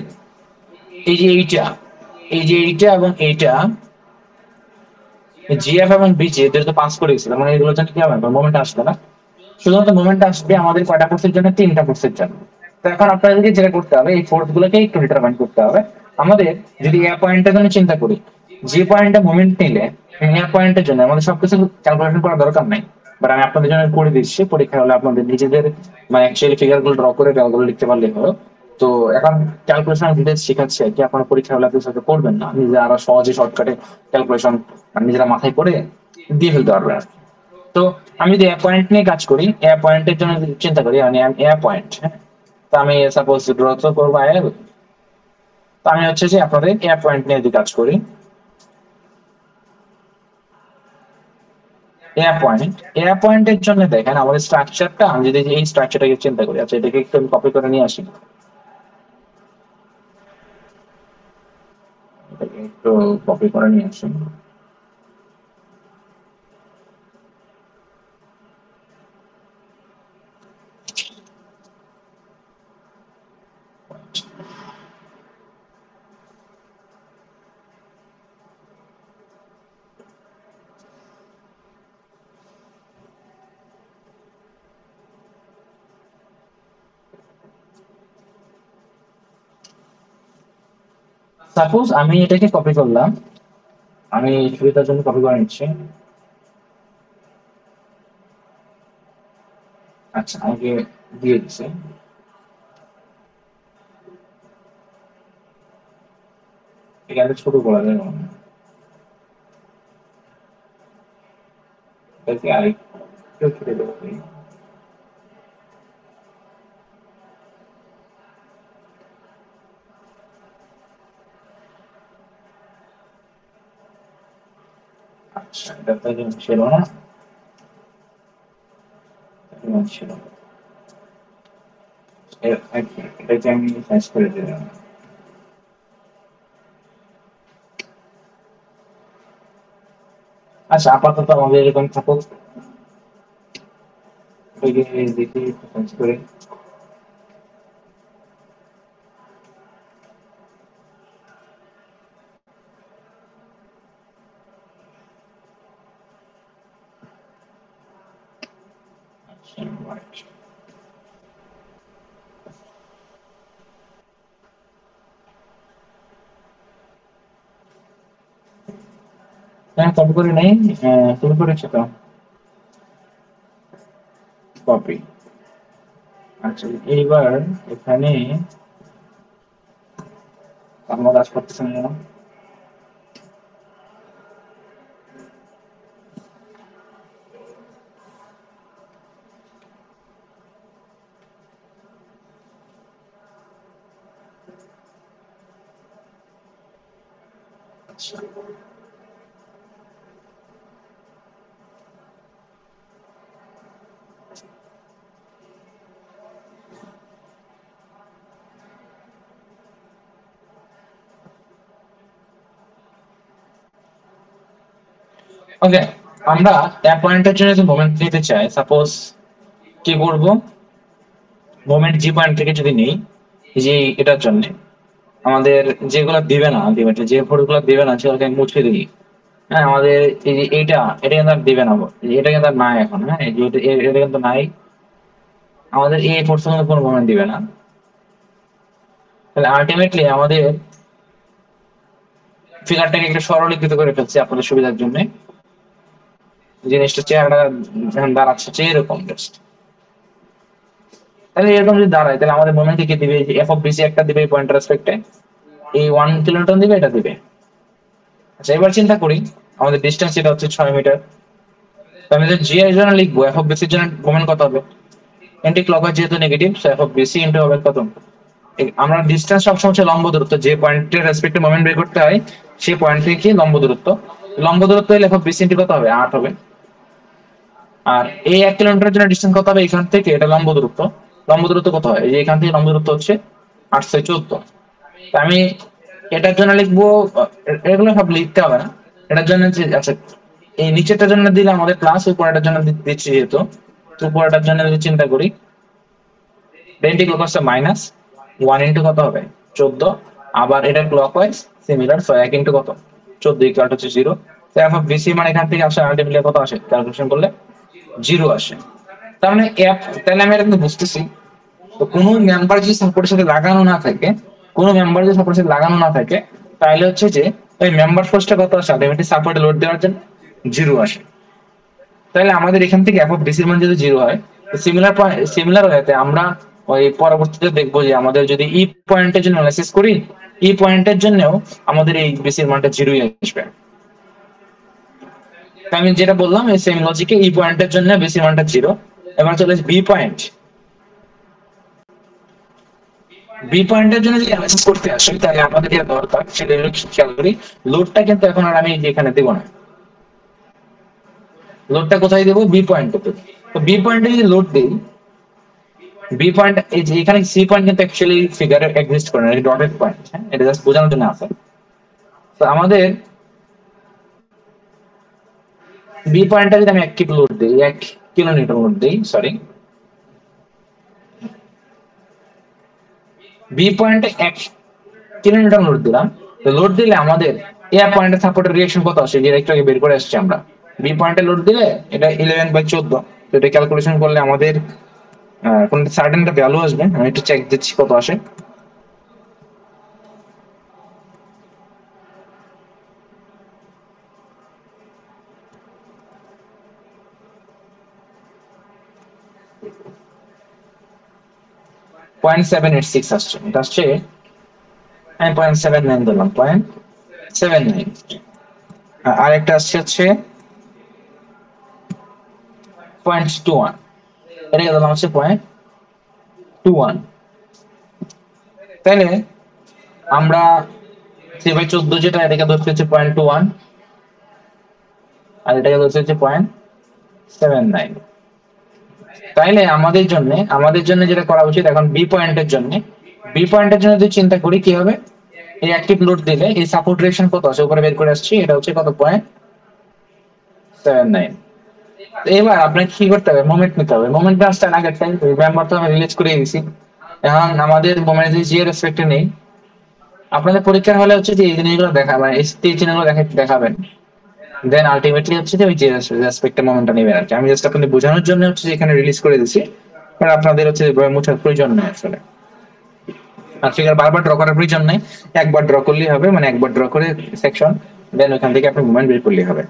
Speaker 1: এই যে এইটা এবং এইটা জিএফ এবং বিজি এদের তো পাস করে গেছিল, মানে এগুলোর জন্য কি হবে, মোমেন্ট আসবে না, শুধুমাত্র মোমেন্ট আসবে আমাদের কয়টা কোর্সের জন্য, 3টা কোর্সের জন্য। তো এখন আপনাদেরকে যেটা করতে হবে, এই ফোর্স গুলোকে একটু ডিটারমাইন করতে হবে আমাদের। যদি এ পয়েন্টের জন্য চিন্তা করি, যে পয়েন্টে মোমেন্ট নিলে এ পয়েন্টের জন্য আমাদের সবকিছু ক্যালকুলেশন করার দরকার নাই, বাট আমি আপনাদের জন্য করে দিচ্ছি, পরীক্ষা হলে আপনাদের নিজেদের মানে অ্যাকচুয়ালি ফিগার গুলো ড্র করে ফিগারগুলো লিখতে পারলেই হলো। তো এখন ক্যালকুলেশন ডিটেলস শেখাচ্ছি আর কি, আপনার পরীক্ষা হলে আপনি সাথে করবেন না, নিজেরা আরো সহজে শর্টকাটে ক্যালকুলেশন নিজেরা মাথায় করে দিয়ে ফেলতে পারবেন আর কি। তো আমি যদি এ পয়েন্ট নিয়ে কাজ করি, এ পয়েন্টের জন্য যদি চিন্তা করি, মানে এ পয়েন্ট, হ্যাঁ, তো আমি সাপোজ ড্র তো করবো আইএল, তো আমি হচ্ছে যে আপনাদের এ পয়েন্ট নিয়ে যদি কাজ করি, এ পয়েন্টের জন্য দেখেন আমাদের স্ট্রাকচারটা, আমি যদি এই স্ট্রাকচারটাকে চিন্তা করি, আচ্ছা এটাকে একটু কপি করে নিয়ে আসি, এটাকে একটু কপি করে নিয়ে আসি। সাপোজ আমি এটাকে কপি করলাম, আমি সুবিধার জন্য কপি করে নিচ্ছি। আচ্ছা আমাকে দিয়ে দিচ্ছে, এখানে ছোট করা যায় মনে হয়। এটাকে আরেকটু ছোট করে দিই। আচ্ছা এটা তো ছিল না, ছিল, এটাকে আমি সাইজ করে দিলাম। আচ্ছা আপাতত আমাদের এরকম থাকুক, এটাকে দেখি সাইজ করে। আচ্ছা right. হ্যাঁ কপি করে নেই, শুরু করেছে তো কপি। আচ্ছা এইবার এখানে আমার কাজ করতেছে না কেন? আচ্ছা ওকে, আমরা ট্যাপ পয়েন্টের জন্য যদি মোমেন্ট নিতে চাই, সাপোজ কি করব, মোমেন্ট জি পয়েন্ট থেকে যদি নেই, যে এটার জন্য আমাদের যেগুলো দিবে না আলটিমেটলি, যে ফোর্সগুলো দিবে না সেগুলোকে আমি মুছে দিই। হ্যাঁ আমাদের এই যে এটা কিন্তু আর দিবে না, এটা কিন্তু আর নাই এখন, হ্যাঁ এই যে এটা কিন্তু নাই, আমাদের এই ফোর্স কিন্তু কোনো মোমেন্ট দিবে না। তাহলে আলটিমেটলি আমাদের ফিগারটাকে একটু সরলীকৃত করে ফেলছি আপনাদের সুবিধার জন্য, জিনিসটা চেহারাটা যখন দাঁড়াচ্ছে যে এরকম জাস্ট। তাহলে এরকম যদি দাঁড়ায় তাহলে আমাদের মোমেন্ট কি দিবে, যে এফ অফ বিসি একটা দিবে পয়েন্ট রেসপেক্টে, এই 1 কিলোনিউটন দিবে, এটা দিবে। আচ্ছা এবার চিন্তা করি, আমাদের ডিস্টেন্স এটা হচ্ছে 6 মিটার, তো আমি যদি জি এর জন্য লিখবো, এফ অফ বিসির জন্য মোমেন্ট কত হবে, এন্টি ক্লকওয়াইজ যেহেতু negative, so F of BC into হবে কত, আমরা ডিসটেন্স সবসময় হচ্ছে লম্ব দূরত্ব, যে পয়েন্টের রেসপেক্টে মোমেন্ট বের করতে হয় সেই পয়েন্ট থেকে লম্ব দূরত্ব, লম্ব দূরত্ব হলে এফ অফ বিসি ইনটু কত হবে, 8 হবে। আর এই 1 কিলোমিটারের জন্য ডিস্টেন্স কত হবে, এখান থেকে এটা লম্ব দূরত্ব, লম্ব দূরত্ব কত হয়, এই যে এখান থেকে লম্ব দূরত্ব হচ্ছে 814। আমি এটার জন্য লিখবো, এগুলো সব লিখতে হবে না, এটার জন্য যে আচ্ছা এই নিচেরটার জন্য দিলে আমাদের প্লাস, উপরেরটার জন্য দিচ্ছি যেহেতু, তো উপরেরটার জন্য যদি চিন্তা করি, ডেন্টি ক্লকওয়াইজ মাইনাস 1 ইন্টু কত হবে 14, আবার এটা ক্লকওয়াইজ সিমিলার, সো 1 ইন্টু কত 14 ইকুয়াল হচ্ছে 0। তো এফ অফ বিসি মানে এখান থেকে আসলে আলটিমেটলি কত আসে, ক্যালকুলেশন করলে 0 আসে। তার মানে এফ, তাহলে আমি এটা কিন্তু বুঝতেছি, তো কোনো মেম্বার যদি সাপোর্টের সাথে লাগানো না থাকে, কোনো মেম্বার যদি সাপোর্টের সাথে লাগানো না থাকে, তাহলে হচ্ছে যে ওই মেম্বার ফোর্সটা কত আসে, আলটিমেটলি সাপোর্টে লোড দেওয়ার জন্য 0 আসে। তাহলে আমাদের এখান থেকে এফ অফ বিসির মান যদি 0 হয়, সিমিলার ওয়েতে আমরা ওই পরবর্তীতে দেখবো যে আমাদের যদি ই পয়েন্টের জন্য অ্যানালাইসিস করি, ই পয়েন্টের জন্যও আমাদের এই বিসির মানটা 0ই আসবে। আমি যেটা বললাম এই সেম লজিকে ই পয়েন্টের জন্য বিসির মানটা 0। এবার চলে বি পয়েন্ট, বি পয়েন্টের জন্য যদি অ্যানালাইসিস করতে আসি, তাহলে আমাদের যেটা দরকার সেটা হলো খেয়াল করি, লোডটা কিন্তু এখন আর আমি এখানে দেবো না, লোডটা কোথায় দেবো, বি পয়েন্টে। তো বি পয়েন্টে যদি লোড দিই, বি পয়েন্ট এই যে এখানে সি পয়েন্ট কিন্তু অ্যাকচুয়ালি ফিগারে এক্সিস্ট করে না, এটা ডটেড পয়েন্ট, হ্যাঁ এটা জাস্ট বোঝানোর জন্য আছে। তো আমাদের বি পয়েন্টটা যদি আমি 1 কিলো লোড দিই, 1 কিলোমিটার লোড দিই, সরি, বি পয়েন্টে 1 কিলোমিটার লোড দিলাম। তো লোড দিলে আমাদের এ পয়েন্টের সাপোর্টের রিঅ্যাকশন কত আসে, যেটা একটু আগে বের করে আসছি আমরা। বি পয়েন্টে লোড দিলে এটা 11/14, তো এটা ক্যালকুলেশন করলে আমাদের কোন সার্টেন একটা ভ্যালু আসবে, আমি একটু চেক দিচ্ছি কত আসে। .786 আসছে, এটা আসছে, আমি 0.79 ধরলাম, 0.79। আর একটা আসছে হচ্ছে 0.21, এটাকে ধরলাম হচ্ছে 0.21। তাহলে আমরা 3/14 যেটা, এটাকে ধরতে হচ্ছে 0.21, আর এটাকে ধরতে হচ্ছে 0.79। তাইলে আমাদের জন্য যেটা করা উচিত এখন, বি পয়েন্টের জন্য যদি চিন্তা করি কি হবে, এই অ্যাক্টিভ লোড দিলে এই সাপোর্ট রিঅ্যাকশন কত আছে উপরে বের করে আসছি, এটা হচ্ছে কত 0.79। এবার আপনাকে কি করতে হবে, মোমেন্ট নিতে হবে। মোমেন্ট আসতে আগের টাইম মেম্বার তো আমি রিলিজ করে দিয়েছি, এখন আমাদের মোমেন্ট যদি জি এর রেসপেক্টে নেই, আপনাদের পরীক্ষার হলে হচ্ছে যে এই জিনিসগুলো দেখাবেন, এই জিনিসগুলো দেখাবেন, দেন আলটিমেটলি হচ্ছে যে ওই যে রেসপেক্টে মোমেন্টটা নেবেন আর কি। আমি জাস্ট আপনাদের বোঝানোর জন্য হচ্ছে যে এখানে রিলিজ করে দিচ্ছি, বাট আপনাদের হচ্ছে মোছার প্রয়োজন নেই আসলে। আর ফিগার বারবার ড্র করার প্রয়োজন নেই, একবার ড্র করলেই হবে, মানে একবার ড্র করে সেকশন, দেন ওখান থেকে আপনি মোমেন্ট বের করলেই হবে।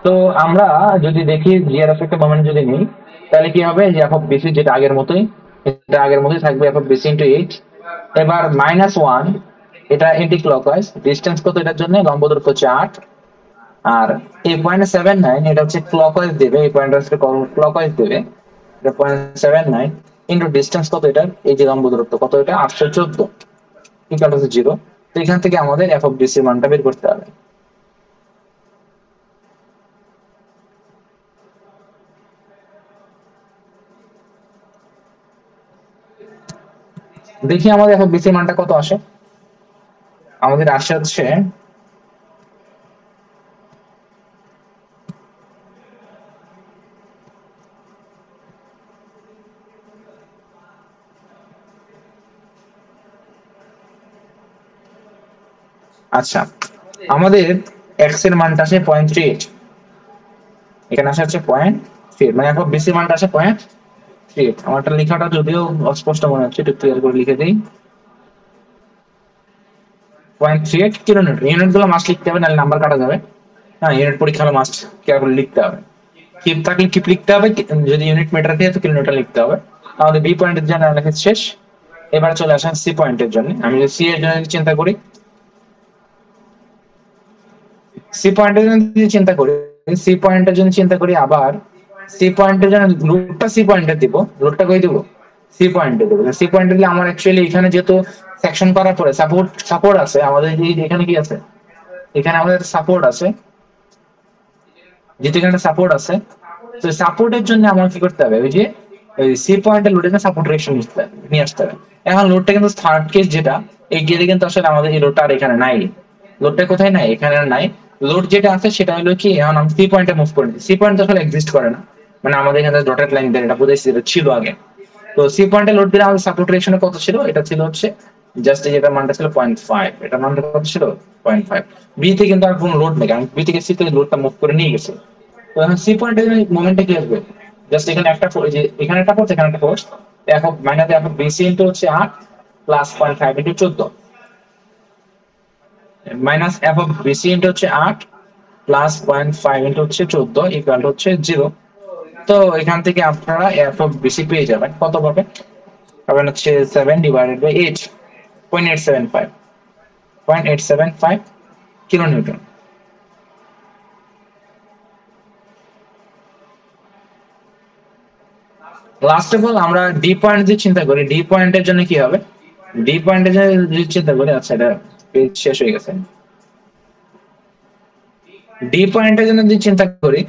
Speaker 1: তো আমরা যদি দেখি জিআরএফ একটা মোমেন্ট যদি নিই, তাহলে কি হবে, যে এফ অফ বিসি যেটা আগের মতোই, এটা আগের মতোই থাকবে, এফ অফ বিসি ইন্টু 8। এবার -1, এটা এন্টি ক্লকওয়াইজ, ডিসটেন্স কত এটার জন্য, লম্ব দূরত্ব হচ্ছে 8, আর এই 0.79 এটা হচ্ছে ক্লকওয়াইজ দেবে, এই পয়েন্টটা হচ্ছে ক্লকওয়াইজ দেবে, এটা 0.79 ইন্টু ডিসটেন্স কত এটার, এই যে লম্ব দূরত্ব কত, এটা 814 ইকুয়াল টু 0। তো এখান থেকে আমাদের এফ অফ বিসি মানটা বের করতে হবে। দেখি আমাদের এখন বিসি মানটা কত আসে, আমাদের আসে হচ্ছে আচ্ছা, আমাদের এক্স এর মানটা আসে 0.38, এখানে আসে হচ্ছে 0.38, মানে এখন বিসি মানটা আসে 0.38। আমারটা লেখাটা যদিও অস্পষ্ট মনে হচ্ছে, একটু ক্লিয়ার করে লিখে দিই। 0.38 কিলোমিটার, ইউনিট গুলো মাস্ট লিখতে হবে, নাহলে নাম্বার কাটা যাবে। হ্যাঁ, ইউনিট পরীক্ষা হলে মাস্ট কেয়ার করে লিখতে হবে, কিপ থাকলে কিপ লিখতে হবে, যদি ইউনিট মিটার দিয়ে তো কিলোমিটার লিখতে হবে। আমাদের বি পয়েন্টের জন্য লেখা শেষ। এবার চলে আসেন সি পয়েন্টের জন্য। আমি যদি সি এর জন্য চিন্তা করি, সি পয়েন্টের জন্য যদি চিন্তা করি, সি পয়েন্টের জন্য চিন্তা করি, আবার সি পয়েন্টের জন্য লোডটা সি পয়েন্টে দিব, লোডটা কই দিব, সি পয়েন্টে দেবো। সি পয়েন্টে দিলে আমার অ্যাকচুয়ালি এখানে যেহেতু সেকশন করার পরে সাপোর্ট আছে আমাদের, এখানে কি আছে, এখানে আমাদের সাপোর্ট আছে, যেহেতু এখানে সাপোর্ট আছে, তো সাপোর্টের জন্য আমার কি করতে হবে, ওই যে ওই সি পয়েন্টের লোডের সাপোর্ট রিঅ্যাকশন নিয়ে আসতে হবে। এখন লোডটা কিন্তু থার্ড কেস যেটা, এই গিয়ারে কিন্তু আসলে আমাদের এই লোডটা আর এখানে নাই। লোডটা কোথায় নাই? এখানে আর নাই। লোড যেটা আছে সেটা হলো কি, এখন আমি সি পয়েন্টে মুভ করে দিই। সি পয়েন্ট আসলে এক্সিস্ট করে না, মানে আমাদের এখানে ডটেড লাইন দিয়ে এটা বুঝাইছি, এটা ছিল আগে। তো সি পয়েন্টে লোড দিলে আমাদের সাপোর্ট রিঅ্যাকশনে কত ছিল? এটা ছিল হচ্ছে জাস্ট যেটা মানটা ছিল 0.5, এটা মানটা কত ছিল? 0.5। বি তে কিন্তু আর কোনো লোড নেই, কারণ বি থেকে সি তে লোডটা মুভ করে নিয়ে গেছে। তো এখন সি পয়েন্টে মোমেন্টে কি আসবে? জাস্ট এখানে একটা যে এখানে একটা ফোর্স, এখানে একটা ফোর্স, এখন মাইনাস এখন বিসি ইনটু হচ্ছে 8 plus 0.5 into 14, minus F of BC into হচ্ছে 8 প্লাস 0.5 ইনটু হচ্ছে 14 ইকুয়াল হচ্ছে 0। তো এখান থেকে আপনারা এফ অফ বিসি পেয়ে যাবেন। কত পাবেন? পাবেন হচ্ছে 7 divided by 8, 0.875, 0.875 kilo newton. Last of all আমরা ডি পয়েন্ট যদি চিন্তা করি, ডি পয়েন্টের জন্য কি হবে? ডি পয়েন্টের জন্য যদি চিন্তা করি, আচ্ছা এটা পেজ শেষ হয়ে গেছে। ডি পয়েন্টের জন্য যদি চিন্তা করি,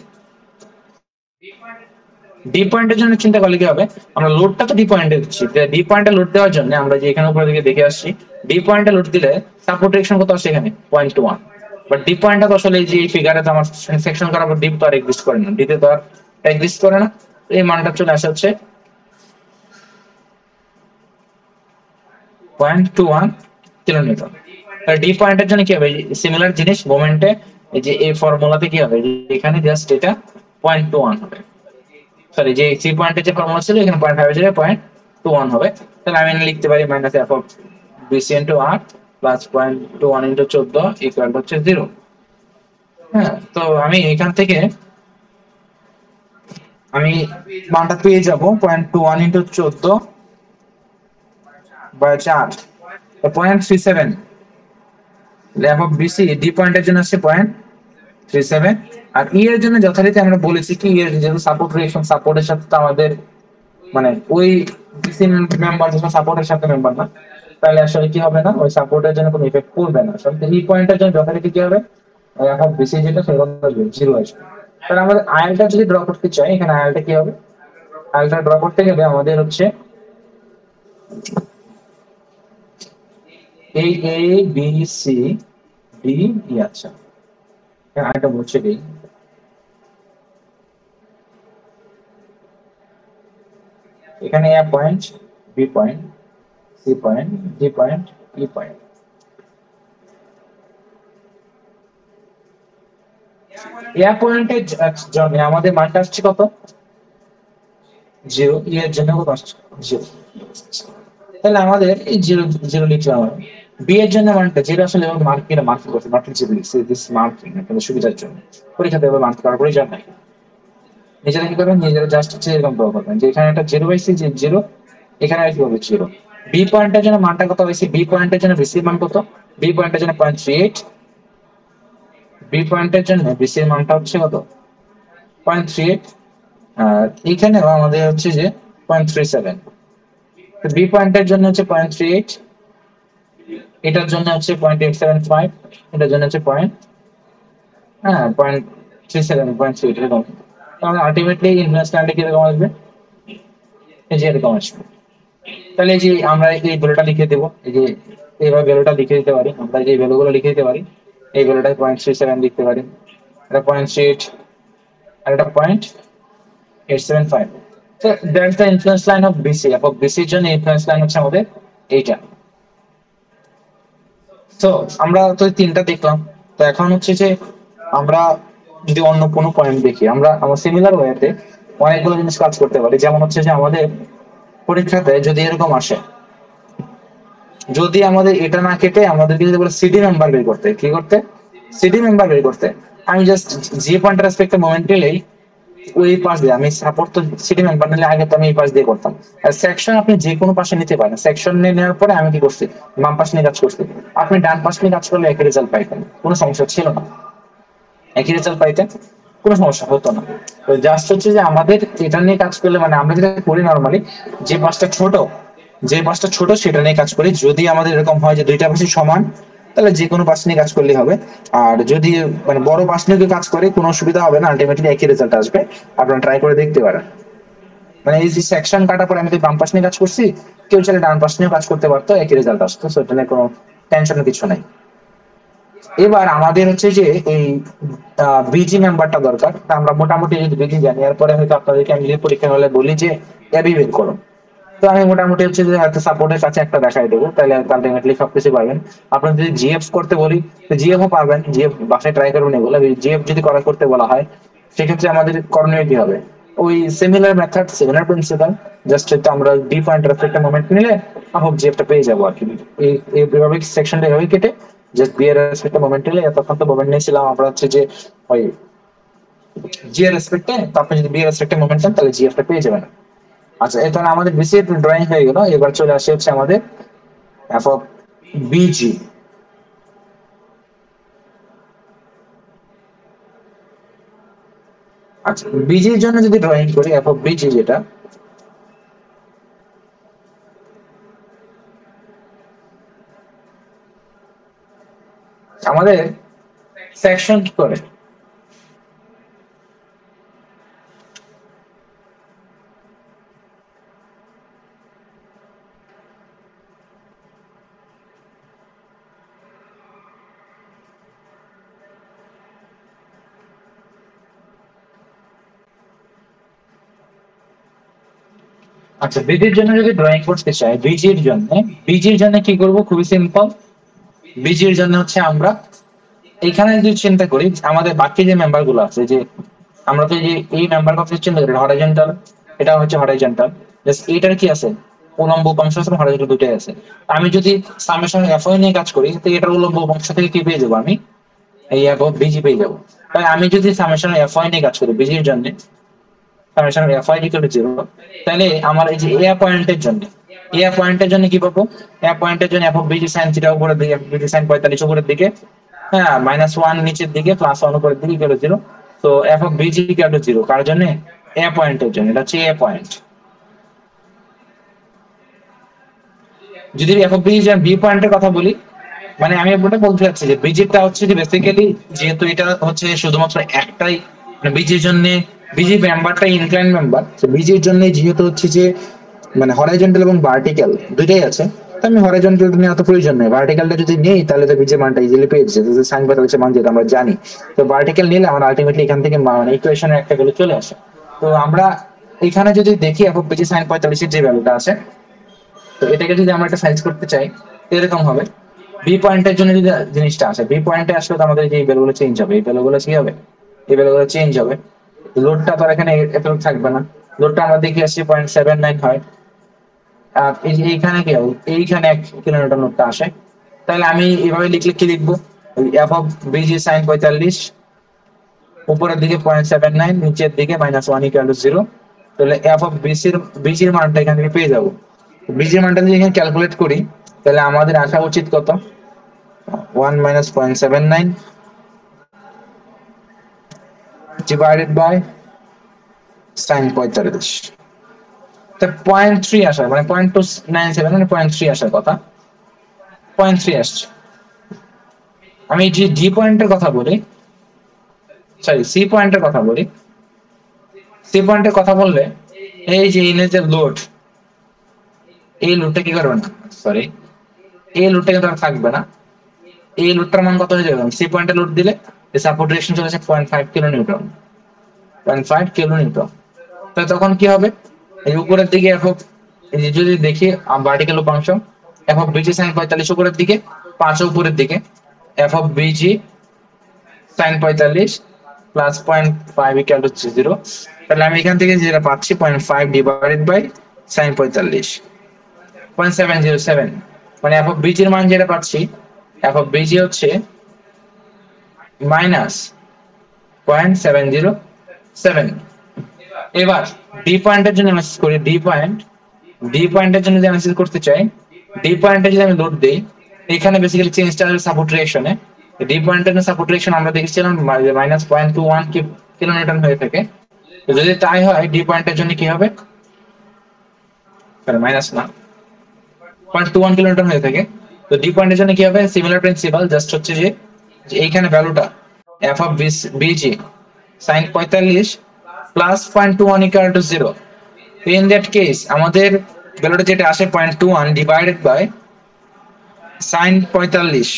Speaker 1: ডি পয়েন্টের জন্য চিন্তা করলে কি হবে? আমরা লোডটা তো ডি পয়েন্টে দিচ্ছি, ডি পয়েন্টে লোড দেওয়ার জন্য আমরা যে এখানে উপরে দিকে দেখে আসছি, ডি পয়েন্টে লোড দিলে সাপোর্ট রিঅ্যাকশন কত আসে? এখানে 0.1। বাট ডি পয়েন্টটা তো আসলে এই ফিগারে তো আমার সেকশন করার পর ডি তো আর এক্সিস্ট করে না, ডিতে তো আর এক্সিস্ট করে না। এই মানটা চলে আসে হচ্ছে 0.21 কিলো নিউটন। ডি পয়েন্টের জন্য কি হবে? সিমিলার জিনিস মোমেন্টে, এই যে এই ফর্মুলাতে কি হবে? এখানে জাস্ট এটা 0.21 হবে। সরি, যে সি পয়েন্টের যে ফর্মুলা ছিল এখানে 0.5 এর জায়গায় 0.21 হবে। তাহলে আমি এখানে লিখতে পারি minus F of BC into 8 plus 0.21 into 14 equal হচ্ছে 0। হ্যাঁ, তো আমি এখান থেকে আমি মানটা পেয়ে যাব 0.21 into 14 by 4, 0.37। F of BC D পয়েন্টের জন্য হচ্ছে 0.37। আর ই এর জন্য যথারীতি আমরা বলেছি কি, এর যেহেতু সাপোর্ট রিঅ্যাকশন, সাপোর্টের সাথে তো আমাদের মানে ওই ডিসি মেম্বার যখন সাপোর্টের সাথে মেম্বার না, তাহলে আসলে কি হবে না, ওই সাপোর্টের জন্য কোনো ইফেক্ট পড়বে না। আসলে এই পয়েন্টের জন্য যথারীতি কি হবে? এখন বেশি যেটা সেরকম আসবে, জিরো আসবে। তাহলে আমাদের আয়লটা যদি ড্র করতে চাই, এখানে আয়লটা কি হবে? আয়লটা ড্র করতে গেলে আমাদের হচ্ছে এই A B C D E. আচ্ছা, আয়টা হচ্ছে এই, এখানে A point, B point, C point, D point, E point. A পয়েন্টের জন্য আমাদের মানটা আসছে কত? 0। ই এর জন্য কত আসছে? 0। তাহলে আমাদের এই 0 0 লিখলাম আমি। বি এর জন্য মানটা 0 আসলে মার্কিং করতে, মার্কিং 0 লিখছি, দিস মার্কিং আপনাদের সুবিধার জন্য। পরীক্ষাতে এবার মার্ক করার প্রয়োজন নাই। নিজেরা কি করবেন? নিজেরা জাস্ট হচ্ছে এরকম ড্র করবেন যে এখানে একটা 0 পাইছি, যে 0, এখানে কি হবে? 0। বি পয়েন্টের জন্য মানটা কত হয়েছে? বি পয়েন্টের জন্য বিসি মান কত? বি পয়েন্টের জন্য 0.38। বি পয়েন্টের জন্য বিসি এর মানটা হচ্ছে কত? 0.38। আর এখানেও আমাদের হচ্ছে যে 0.37। বি পয়েন্টের জন্য হচ্ছে 0.38, এটার জন্য হচ্ছে 0.875, এটার জন্য হচ্ছে হ্যাঁ 0.37, 0.38 এরকম। তাহলে আলটিমেটলি ইনফ্লুয়েন্স কারেন্ট কিরকম আসবে? এই যে এরকম আসবে। তাহলে এই যে আমরা এই ভ্যালুটা লিখে দেবো, এই যে এইভাবে ভ্যালুটা লিখে দিতে পারি, আমরা যে ভ্যালুগুলো লিখে দিতে পারি। এই ভ্যালুটা 0.37 লিখতে পারি, এটা 0.8, আর এটা 0.875। তো that's the influence line of BC. Of বিসির জন্য ইনফ্লুয়েন্স লাইন হচ্ছে আমাদের এইটা। তো আমরা তো তিনটা দেখলাম। তো এখন হচ্ছে যে আমরা যদি অন্য কোনো পয়েন্ট দেখি, আমরা আমার সিমিলার ওয়েতে অনেকগুলো জিনিস কাজ করতে পারি। যেমন হচ্ছে যে আমাদের পরীক্ষাতে যদি এরকম আসে, যদি আমাদের এটা না কেটে আমাদেরকে যদি বলে সিডি মেম্বার বের করতে, কি করতে? সিডি মেম্বার বের করতে, আমি জাস্ট জি পয়েন্ট রেসপেক্টে মোমেন্ট নিলেই ওই পাশ দিয়ে আমি সাপোর্ট তো সিডি মেম্বার নিলে আগে তো আমি এই পাশ দিয়ে করতাম। আর সেকশন আপনি যে কোনো পাশে নিতে পারেন। সেকশন নিয়ে নেওয়ার পরে আমি কি করছি? বাম পাশ নিয়ে কাজ করছি। আপনি ডান পাশ নিয়ে কাজ করলে একই রেজাল্ট পাইতেন, কোনো সমস্যা ছিল না। একই রেজাল্ট পাইতেন, কোনো সমস্যা হতো না। তো জাস্ট হচ্ছে যে আমাদের এটা নিয়ে কাজ করলে, মানে আমরা যেটা করি নর্মালি, যে পাশটা ছোট, যে পাশটা ছোট সেটা নিয়ে কাজ করি। যদি আমাদের এরকম হয় যে দুইটা পাশই সমান, তাহলে যে কোনো পাশ নিয়ে কাজ করলেই হবে। আর যদি মানে বড় পাশ নিয়ে কাজ করে, কোনো অসুবিধা হবে না, আলটিমেটলি একই রেজাল্ট আসবে। আপনারা ট্রাই করে দেখতে পারেন। মানে এই যে সেকশন কাটার পরে আমি যদি বাম পাশ নিয়ে কাজ করছি, কেউ চাইলে ডান পাশ নিয়েও কাজ করতে পারতো, একই রেজাল্ট আসতো। সো এটা নিয়ে কোনো টেনশনের কিছু নাই। এবার আমাদের হচ্ছে যে এই বিজি মেম্বারটা দরকার। তা আমরা মোটামুটি যদি বিজি জানি, এরপরে হয়তো আপনাদেরকে আমি যে পরীক্ষা হলে বলি যে এবি বের করো, তো আমি মোটামুটি হচ্ছে যে হয়তো সাপোর্টের কাছে একটা দেখাই দেবো, তাহলে আলটিমেটলি সবকিছু পারবেন। আপনার যদি জিএফ করতে বলি, জিএফ ও পারবেন, জিএফ বাসায় ট্রাই করবেন এগুলো। জিএফ যদি করতে বলা হয়, সেক্ষেত্রে আমাদের করণীয় কি হবে? ওই similar method, similar principal, just হয়তো আমরা ডি পয়েন্টের একটা মোমেন্ট নিলে আমরা জিএফটা পেয়ে যাবো আর কি। এইভাবে সেকশনটা এভাবে কেটে জাস্ট বি এর রেসপেক্টে মোমেন্ট নিলে, এতক্ষণ তো মোমেন্ট নিয়েছিলাম আমরা হচ্ছে যে ওই জি এর রেসপেক্টে, তো আপনি যদি বি এর রেসপেক্টে মোমেন্ট চান তাহলে জিএফটা পেয়ে যাবেন। আচ্ছা, এটা আমাদের বিসি ড্রয়িং হয়ে গেল। এবার চলে আসে হচ্ছে আমাদের এফ অফ বিজি। আচ্ছা, বিজির জন্য যদি ড্রয়িং করি এফ অফ বিজি, যেটা আমাদের সেকশন কি করে, আচ্ছা বিজির জন্য যদি ড্রয়িং করতে চাই, বিজির জন্য কি করব? খুবই সিম্পল। বিজির জন্য হচ্ছে আমরা এখানে যদি চিন্তা করি, আমাদের বাকি যে মেম্বার গুলো আছে, যে আমরা তো এই মেম্বার কথা চিন্তা করি হরাইজন্টাল, এটা হচ্ছে হরাইজন্টাল, জাস্ট এইটার কি আছে, উলম্ব উপাংশ আছে, হরাইজন্টাল দুটাই আছে। আমি যদি সামেশন এফওয়াই নিয়ে কাজ করি, তো এটার উলম্ব উপাংশ থেকে কি পেয়ে যাবো? আমি এই বিজি পেয়ে যাবো। তাই আমি যদি সামেশন এফওয়াই নিয়ে কাজ করি বিজির জন্য, সামেশন এফওয়াই ইকুয়াল টু 0, তাহলে আমার এই যে এ পয়েন্টের জন্য কি পাবো? এ পয়েন্টের জন্য F of BG sine theta উপরের দিকে, বিজি সাইন 45 উপরের দিকে, হ্যাঁ, -1 নিচের দিকে, +1 উপরের দিকে, ইকুয়াল টু 0। তো F of busy equal to 0 কার জন্য? এ পয়েন্টের জন্য। এটা হচ্ছে এ পয়েন্ট। যদি এফ অফ বিজি বি পয়েন্টের কথা বলি, মানে আমি আপনাকে বলতে চাচ্ছি যে বিজিটা হচ্ছে যে বেসিক্যালি, যেহেতু এটা হচ্ছে শুধুমাত্র একটাই, মানে বিজির জন্য, বিজি মেম্বারটা ইনক্লাইন মেম্বার, তো বিজির জন্য যেহেতু হচ্ছে যে মানে হরাইজন্টাল এবং ভার্টিক্যাল দুইটাই আছে, তো আমি হরাইজন্টালটা নিয়ে এত প্রয়োজন নেই। ভার্টিক্যালটা যদি নেই তাহলে তো বিজের মানটা ইজিলি পেয়ে যাচ্ছে, যদি সাইন বাই হচ্ছে মান, যেটা আমরা জানি। তো ভার্টিক্যাল নিলে আমার আলটিমেটলি এখান থেকে মানে ইকুয়েশনের একটা ভ্যালু চলে আসে। তো আমরা এখানে যদি দেখি এখন বিজি সাইন 45 যে ভ্যালুটা আছে, তো এটাকে যদি আমরা একটা সাইজ করতে চাই, এরকম হবে। বি পয়েন্টের জন্য যদি জিনিসটা আসে, বি পয়েন্টে আসলে তো আমাদের যে ভ্যালুগুলো চেঞ্জ হবে, এই ভ্যালুগুলো কি হবে? এই ভ্যালুগুলো চেঞ্জ হবে। লোডটা তো আর এখানে এত থাকবে না। লোডটা আমরা দেখি আসছে 0.79 হয়। আর এই যে এইখানে কি হবে? এইখানে 1 কিলোমিটার লোডটা আসে। তাহলে আমি এভাবে লিখলে কি লিখবো? এফ অফ বিজি সাইন 45, উপরের দিকে 0.79, নিচের দিকে -1 ইকুয়াল টু 0। তাহলে এফ অফ বিজির মানটা এখান থেকে পেয়ে যাবো। বিজির মানটা যদি এখানে ক্যালকুলেট করি, তাহলে আমাদের আসা উচিত কত? 1 minus 0.79 divided by sin 45। তা 0.3 আসার মানে 0.297, মানে 0.3 আসার কথা, 0.3 আসছে। আমি যে ডি পয়েন্টের কথা বলি, সরি সি পয়েন্টের কথা বলি, সি পয়েন্টের কথা বললে এই যে এনে যে লোড, এই লোডটা কি করবে না, সরি, এই লোডটা কিন্তু আর থাকবে না। এই লোডটার মান কত হয়ে যাবে? সি পয়েন্টে লোড দিলে সাপোর্ট রিঅ্যাকশন চলে আসে 0.5 কিলো নিউটন, 0.5 কিলো নিউটন। তাহলে তখন কি হবে? এই উপরের দিকে এফ অফ, যদি দেখি ভার্টিক্যাল উপাংশ, এফ অফ বিজি সাইন 45 উপরের দিকে, 5 উপরের দিকে, F of BG sine 45 plus 0.5 equal to 0। তাহলে আমি এখান থেকে যেটা পাচ্ছি 0.5 ডিভাইডেড বাই সাইন 45, 0.707। মানে এফ অফ বিজির মান যেটা পাচ্ছি, এফ অফ বিজি হচ্ছে -0.707। এবার ডি পয়েন্টের জন্য অ্যানালাইসিস করি। ডি পয়েন্টের জন্য যদি অ্যানালাইসিস করতে চাই, ডি পয়েন্টে যদি আমি লোড দেই, এখানে বেসিক্যালি চেঞ্জটা হবে সাপোর্ট রিঅ্যাকশনে। ডি পয়েন্টের সাপোর্ট রিঅ্যাকশন আমরা দেখেছিলাম -0.21 কিলোনিউটন হয়ে থাকে। তো যদি তাই হয়, ডি পয়েন্টের জন্য কি হবে? মাইনাস না, 0.21 কিলোনিউটন হয়ে থাকে। তো ডি পয়েন্টের জন্য কি হবে? সিমিলার প্রিন্সিপাল, জাস্ট হচ্ছে যে এইখানে ভ্যালুটা F of BG sine 45 plus 0.21 equal to 0। In that case আমাদের ভ্যালুটা যেটা আসে 0.21 ডিভাইডেড বাই sin 45,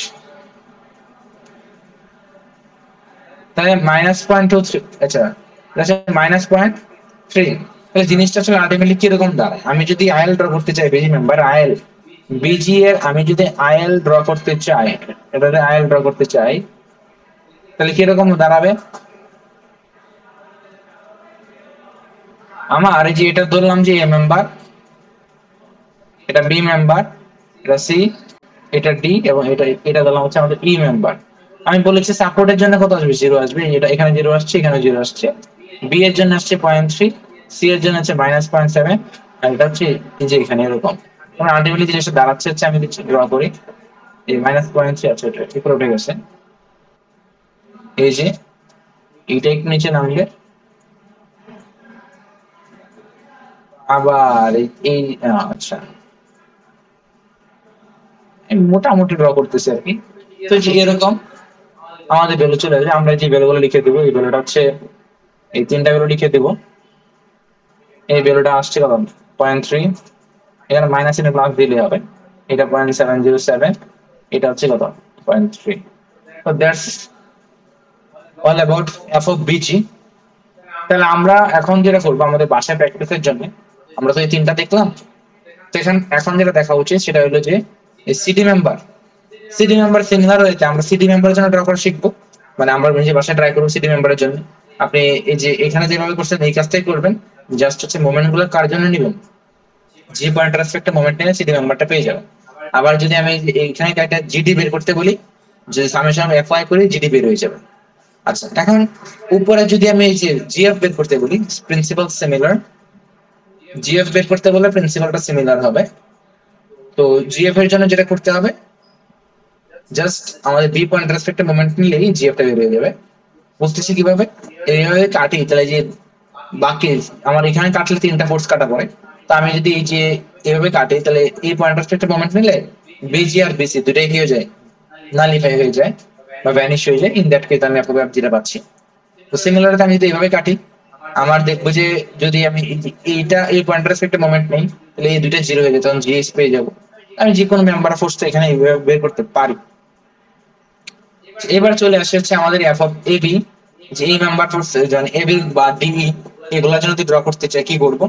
Speaker 1: তাহলে -0.23। আচ্ছা, আচ্ছা -0.3। তাহলে জিনিসটা আসলে আলটিমেটলি কিরকম দাঁড়ায়? আমি যদি আইএল ড্র করতে চাই, বিজি মেম্বার আইএল বিজি এর আমি যদি আইএল ড্র করতে চাই, এটা আইএল ড্র করতে চাই, তাহলে কিরকম দাঁড়াবে? আমার এই যে এটা ধরলাম যে এ মেম্বার, এটা বি মেম্বার, এটা সি, এটা ডি, এবং এটা এটা ধরলাম হচ্ছে আমাদের ই মেম্বার। আমি বলেছি সাপোর্টের জন্য কত আসবে? 0 আসবে। এটা এখানে 0 আসছে, এখানে 0 আসছে। বি এর জন্য আসছে 0.3, সি এর জন্য হচ্ছে -0.7, আর এটা হচ্ছে এই যে এখানে এরকম। কারণ আলটিমেটলি জিনিসটা দাঁড়াচ্ছে হচ্ছে, আমি ড্র করি এই -0.3 আছে, এটা ঠিক উঠে গেছে। এই যে এইটা একটু নিচে নামলে আবার এই আচ্ছা, মোটামুটি ড্র করতেছি আর কি। তো যে এরকম আমাদের ভ্যালু চলে আসবে। আমরা যে ভ্যালুগুলো লিখে দেবো, এই ভ্যালুটা হচ্ছে এই তিনটা ভ্যালু লিখে দেবো। এই ভ্যালুটা আসছে কত? 0.3, এখানে মাইনাস এনে প্লাস দিলে হবে। এটা 0.707, এটা হচ্ছে কত? 0.3। তো that's all about F of busy. তাহলে আমরা এখন যেটা করবো আমাদের বাসায় প্র্যাকটিসের জন্য, আমরা তো এই তিনটা দেখলাম, তো এখন যেটা দেখা উচিত সেটা হলো যে CD member, CD member similar হয়েছে, আমরা সিডি মেম্বারের জন্য ড্র করা শিখবো। মানে আমরা নিজে বাসায় ট্রাই করবো সিডি মেম্বারের জন্য। আপনি এই যে এখানে যেভাবে করছেন এই কাজটাই করবেন। জাস্ট হচ্ছে মোমেন্ট গুলো কার জন্য নিবেন, জি পয়েন্টার রেসপেক্টে মোমেন্ট নিলে সিডি মেম্বারটা পেয়ে যাবেন। আবার যদি আমি এইখানে একটা জিডি বের করতে বলি, যদি সামেশন এফ ওয়াই করি, জিডি বের হয়ে যাবে। আচ্ছা, এখন উপরে যদি আমি এই যে জিএফ বের করতে বলি, প্রিন্সিপাল সিমিলার, জিএফ বের করতে বলে প্রিন্সিপালটা সিমিলার হবে। তো জিএফ এর জন্য যেটা করতে হবে, জাস্ট আমাদের বি পয়েন্ট রেসপেক্টে মোমেন্ট নিলেই জিএফটা বের হয়ে যাবে। বুঝতেছি কিভাবে? এইভাবে কাটি, তাহলে যে বাকি আমার এখানে কাটলে তিনটা ফোর্স কাটা পড়ে। তো আমি যদি এই যে এভাবে কাটি, তাহলে এই পয়েন্ট রেসপেক্টে মোমেন্ট নিলে বিজি আর বিসি দুটাই কি হয়ে যায়? নালিফাই হয়ে যায় বা ভ্যানিশ হয়ে যায়। ইন দ্যাট কেস আমি অ্যাপোগ্রাফ যেটা পাচ্ছি। তো সিমিলারলি আমি যদি এইভাবে কাটি, আমার দেখবো যে যদি আমি এইটা এই পয়েন্ট রেসপেক্টে মোমেন্ট নেই, তাহলে এই দুইটা জিরো হয়ে যায়, তখন জিএস পেয়ে যাবো। আমি যে কোনো মেম্বার ফোর্সটা এখানে এইভাবে বের করতে পারি। এবার চলে আসে হচ্ছে আমাদের এফ অফ এবি, যে এই মেম্বার ফোর্স যেমন এবি বা ডিই, এগুলোর জন্য যদি ড্র করতে চাই কি করবো?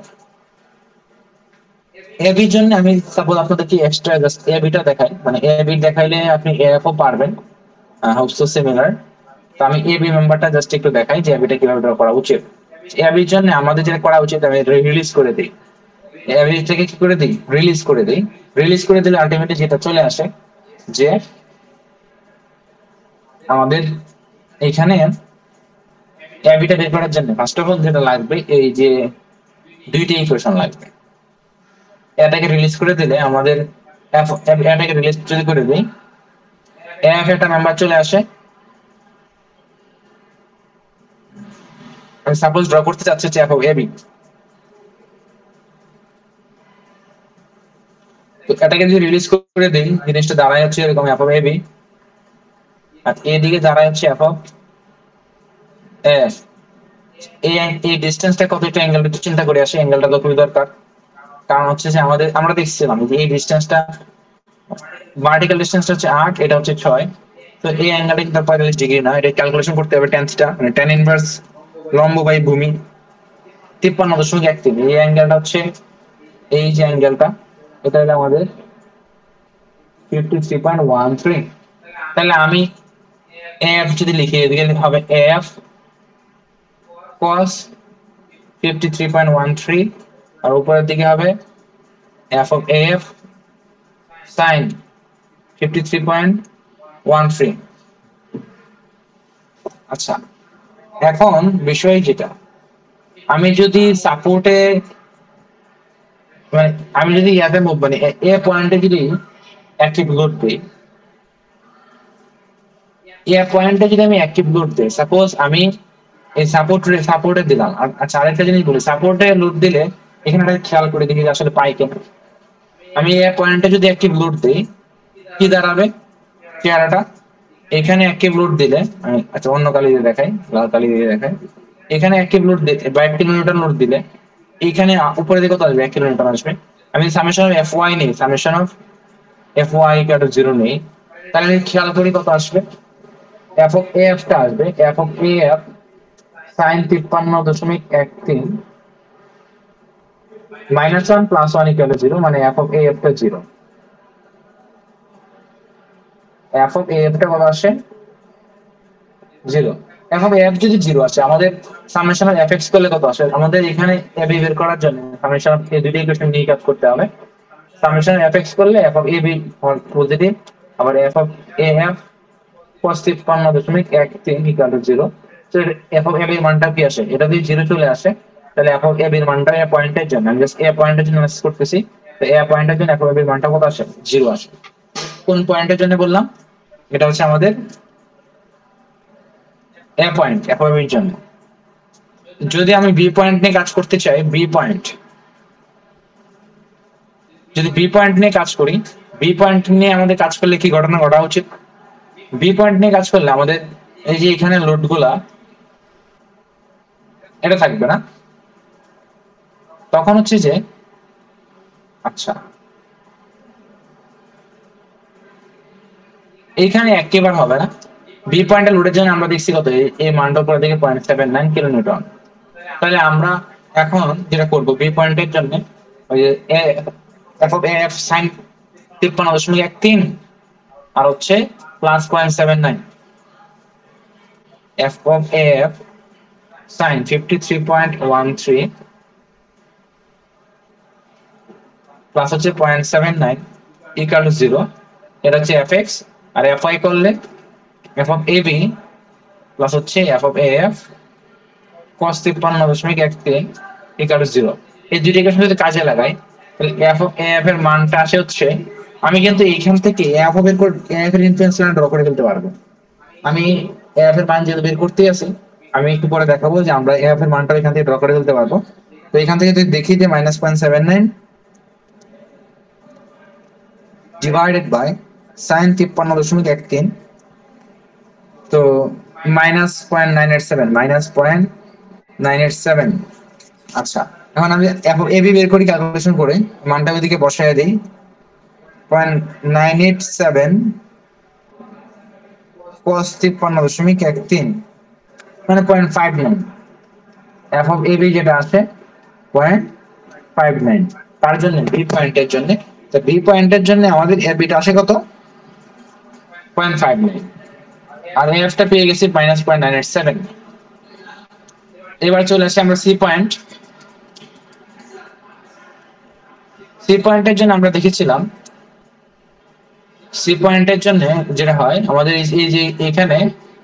Speaker 1: এবির জন্য আমি সাপোজ আপনাদেরকে এক্সট্রা জাস্ট এবিটা দেখাই, মানে এবি দেখাইলে আপনি এফও পারবেন, হোপসো সিমিলার। তো আমি এবি মেম্বারটা জাস্ট একটু দেখাই যে এবিটা কিভাবে ড্র করা উচিত। এবির জন্য আমাদের যেটা করা উচিত, আমি রিলিজ করে দিই, এবি থেকে কি করে দিই? রিলিজ করে দিই। রিলিজ করে দিলে আলটিমেটলি যেটা চলে আসে যে আমাদের এখানে এবিটা বের করার জন্য ফার্স্ট অফ অল যেটা লাগবে, এই যে দুইটা ইকুয়েশন লাগবে। এটাকে রিলিজ করে দিলে আমাদের এটাকে রিলিজ যদি করে দিই, এফ একটা নাম্বার চলে আসে। আমি সাপোজ ড্র করতে চাচ্ছি যে এফ অফ এবি, তো এটাকে যদি রিলিজ করে দিই, জিনিসটা দাঁড়ায় হচ্ছে এরকম এফ অফ এবি, আর এদিকে দাঁড়ায় হচ্ছে এফ অফ এফ। এই ডিস্টেন্সটা কত, একটু অ্যাঙ্গেলটা একটু চিন্তা করে আসি, অ্যাঙ্গেলটা তো খুবই দরকার। কারণ হচ্ছে যে আমাদের আমরা দেখছিলাম যে এই ডিস্টেন্সটা, ভার্টিক্যাল ডিস্টেন্সটা হচ্ছে 8, এটা হচ্ছে 6। তো এই অ্যাঙ্গেলটা কিন্তু 45 ডিগ্রি না, এটা ক্যালকুলেশন করতে হবে tan থিটা, মানে tan ইনভার্স লম্ব বাই ভূমি 53.13। এই অ্যাঙ্গেলটা হচ্ছে এই যে অ্যাঙ্গেলটা, এটা হলো আমাদের 53.13। তাহলে আমি এফ যদি লিখি, এদিকে হবে এফ cos 53.13, আর উপরের দিকে হবে এফ অফ এফ sin 53.13। আচ্ছা, এখন বিষয় যেটা, আমি যদি সাপোর্টে মানে আমি যদি ইয়াতে মানে এ পয়েন্টে যদি অ্যাক্টিভ লোড দিই, এ পয়েন্টে যদি আমি অ্যাক্টিভ লোড দিই, সাপোজ আমি এই সাপোর্টে দিলাম। আচ্ছা, আরেকটা জিনিস বলি, সাপোর্টে লোড দিলে এখানে একটা খেয়াল করে দেখি যে আসলে পাই কেন। আমি এ পয়েন্টে যদি অ্যাক্টিভ লোড দিই, কি দাঁড়াবে চেহারাটা? এখানে অ্যাক্টিভ লোড দিলে, আমি আচ্ছা অন্য কালি দিয়ে দেখাই, লাল কালি দিয়ে দেখাই। এখানে অ্যাক্টিভ লোড বা 1 কিলোমিটার লোড দিলে এইখানে উপরে দিকে কত আসবে 1 কিলোনিউটন আসবে। আমি সামেশন অফ এফ ওয়াই নেই, summation of F Y equal to 0 নেই, তাহলে খেয়াল করি কত আসবে। এফ অফ এ এফ টা আসবে F of A F sine 53.13 -1 + 1 equal to 0, মানে এফ অফ এ এফ টা 0। এফ অফ এ এফ টা কত আসে 0। এফ অফ এফ যদি 0 আসে, আমাদের সামেশন অফ এফ এক্স করলে কত আসে? আমাদের এখানে এ বি বের করার জন্য সামেশন অফ এই দুটো ইকুয়েশন নিয়ে কাজ করতে হবে। সামেশন এফ এক্স করলে F of A B positive, আবার F of A F cos 53.13 equal to 0। তো এফ অফ এ বি এর মানটা কি আসে? এটা যদি 0 চলে আসে, তাহলে এফ অফ এ বি এর মানটা এ পয়েন্টের জন্য, আমি জাস্ট এ পয়েন্টের জন্য মেসেজ করতেছি, তো এ পয়েন্টের জন্য এফ অফ এ বি এর মানটা কত আসে? 0 আসে। কোন পয়েন্টের জন্য বললাম? এটা হচ্ছে আমাদের A point, F of A B এর জন্য। যদি আমি বি পয়েন্ট নিয়ে কাজ করতে চাই, বি পয়েন্ট, যদি বি পয়েন্ট নিয়ে কাজ করি, বি পয়েন্ট নিয়ে আমাদের কাজ করলে কি ঘটনা ঘটা উচিত? বি পয়েন্ট নিয়ে কাজ করলে আমাদের এই যে এখানে লোড গুলা এটা থাকবে না, তখন হচ্ছে যে আচ্ছা এইখানে একেবার হবে না। বি পয়েন্টের লোডের জন্য আমরা দেখছি কত, এই মানটা উপরে থেকে 0.79 কিলোনিউটন। তাহলে আমরা এখন যেটা করব, বি পয়েন্টের জন্য ওই যে এফ অফ এফ সাইন 53.13 আর হচ্ছে plus 0.79, F of F sine 53.13 plus হচ্ছে 0.79 ইকুয়াল টু 0। এটা হচ্ছে এফ এক্স, আর এফ ওয়াই করলে F of A B plus হচ্ছে F of A F cos 53.13 equal to 0। এই দুইটা ইকুয়েশন যদি কাজে লাগাই, তাহলে এফ অফ এ এফ এর মানটা আসে হচ্ছে, আমি কিন্তু এইখান থেকে এফ অফ এর এফ এর ইনফ্লুয়েন্স লাইন ড্র করে ফেলতে পারবো। আমি এফ এর মান যেহেতু বের করতেই আছি, আমি একটু পরে দেখাবো যে আমরা এফ এর মানটা এখান থেকে ড্র করে ফেলতে পারবো। তো এখান থেকে যদি দেখি যে -0.79 ডিভাইডেড বাই সাইন 53.13, তো -0.987, -0.987। আচ্ছা, এখন আমি এবি বের করি ক্যালকুলেশন করে, মানটা ওইদিকে বসায় দিই। 0.987 cos 53.13 মানে 0.59। এফ অফ এবি যেটা আছে 0.59, তার জন্য বি পয়েন্টের জন্য, তো বি পয়েন্টের জন্য আমাদের এবিটা আসে কত? 0.59, আর এফটা পেয়ে গেছি -0.987। এবার চলে আসি আমরা সি পয়েন্ট। সি পয়েন্টের জন্য আমরা দেখেছিলাম, সি পয়েন্টের জন্য যেটা হয় আমাদের এই যে এখানে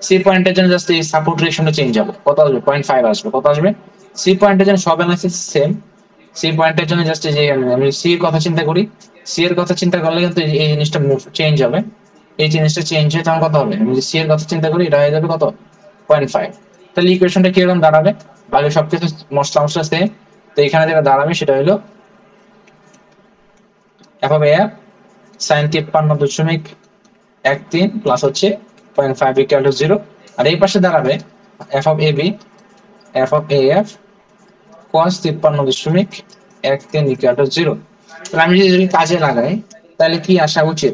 Speaker 1: সি পয়েন্টের জন্য জাস্ট এই সাপোর্ট রিলেশনটা চেঞ্জ হবে, কত আসবে? 0.5 আসবে। কত আসবে? সি পয়েন্টের জন্য সব অ্যানালিসিস সেম। সি পয়েন্টের জন্য জাস্ট এই যে আমি সি এর কথা চিন্তা করি, সি এর কথা চিন্তা করলে কিন্তু এই জিনিসটা চেঞ্জ হবে। এই জিনিসটা চেঞ্জ হয়ে তখন কত হবে? আমি যদি সি এর কথা চিন্তা করি, এটা হয়ে যাবে কত? 0.5। তাহলে ইকুয়েশনটা কিরকম দাঁড়াবে? বাকি সবকিছু মশলা মশলা সেম, তো এখানে যেটা দাঁড়াবে সেটা হলো F of A sine 53.13 plus হচ্ছে 0.5 ইকুয়াল টু 0। আর এই পাশে দাঁড়াবে F of A B F of A F cos 53.13 equal to 0। তাহলে আমি যদি কাজে লাগাই, তাহলে কি আসা উচিত?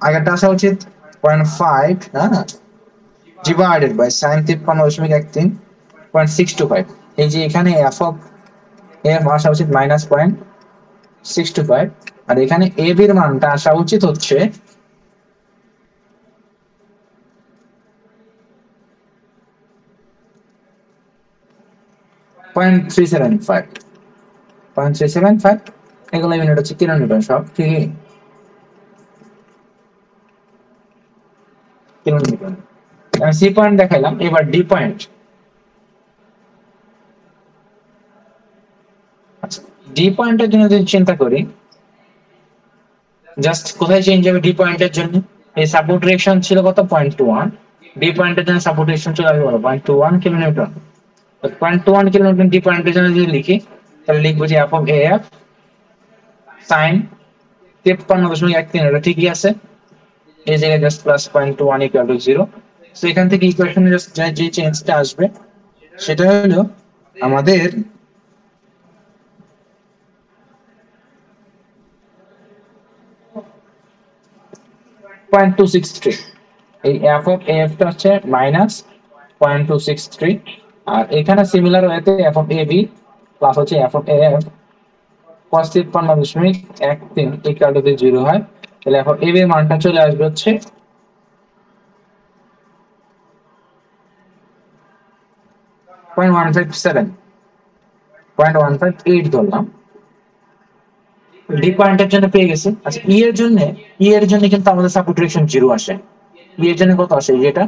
Speaker 1: আগেরটা আসা উচিত 0.5, হ্যাঁ, ডিভাইডেড বাই সাইন 53.13 0.625। এই যে এখানে এফ অফ এফ আসা উচিত -0.625, আর এখানে এ বির মানটা আসা উচিত হচ্ছে 0.375। 0.375 এগুলো ইউনিট হচ্ছে কিলোমিটার, সব ঠিকই কিলোমিটার। আমি সি পয়েন্ট দেখাইলাম, এবার ডি পয়েন্ট। আচ্ছা, ডি পয়েন্টের জন্য যদি চিন্তা করি, জাস্ট কোথায় চেঞ্জ হবে ডি পয়েন্টের জন্য? এই সাপোর্ট রিঅ্যাকশন ছিল কত? 0.21। ডি পয়েন্টের জন্য সাপোর্ট রিঅ্যাকশন চলে আসবে 0.21 কিলোনিউটন। তো 0.21 কিলোনিউটন ডি পয়েন্টের জন্য যদি লিখি, তাহলে লিখবো যে F of A F sine 53.13, এটা ঠিকই আছে। এই জায়গায় just plus 0.21 equal to 0। So এখান থেকে ইকুয়েশনে জাস্ট যে চেঞ্জটা আসবে সেটা হলো আমাদের 0.263, এই এফ অফ এ এফ টা হচ্ছে -0.263, আর এখানে সিমিলার ওয়েতে F of A B plus হচ্ছে F of A F cos 53.13 equal to 0 হয়, তাহলে এফ অফ এ বি এর মানটা চলে আসবে হচ্ছে 0.157, 0.158 ধরলাম। ডি পয়েন্টের জন্য পেয়ে গেছি। আচ্ছা ই এর জন্য কিন্তু আমাদের সাপোর্ট ডিরেকশন 0 আসে। ই এর জন্য কত আসে? এটা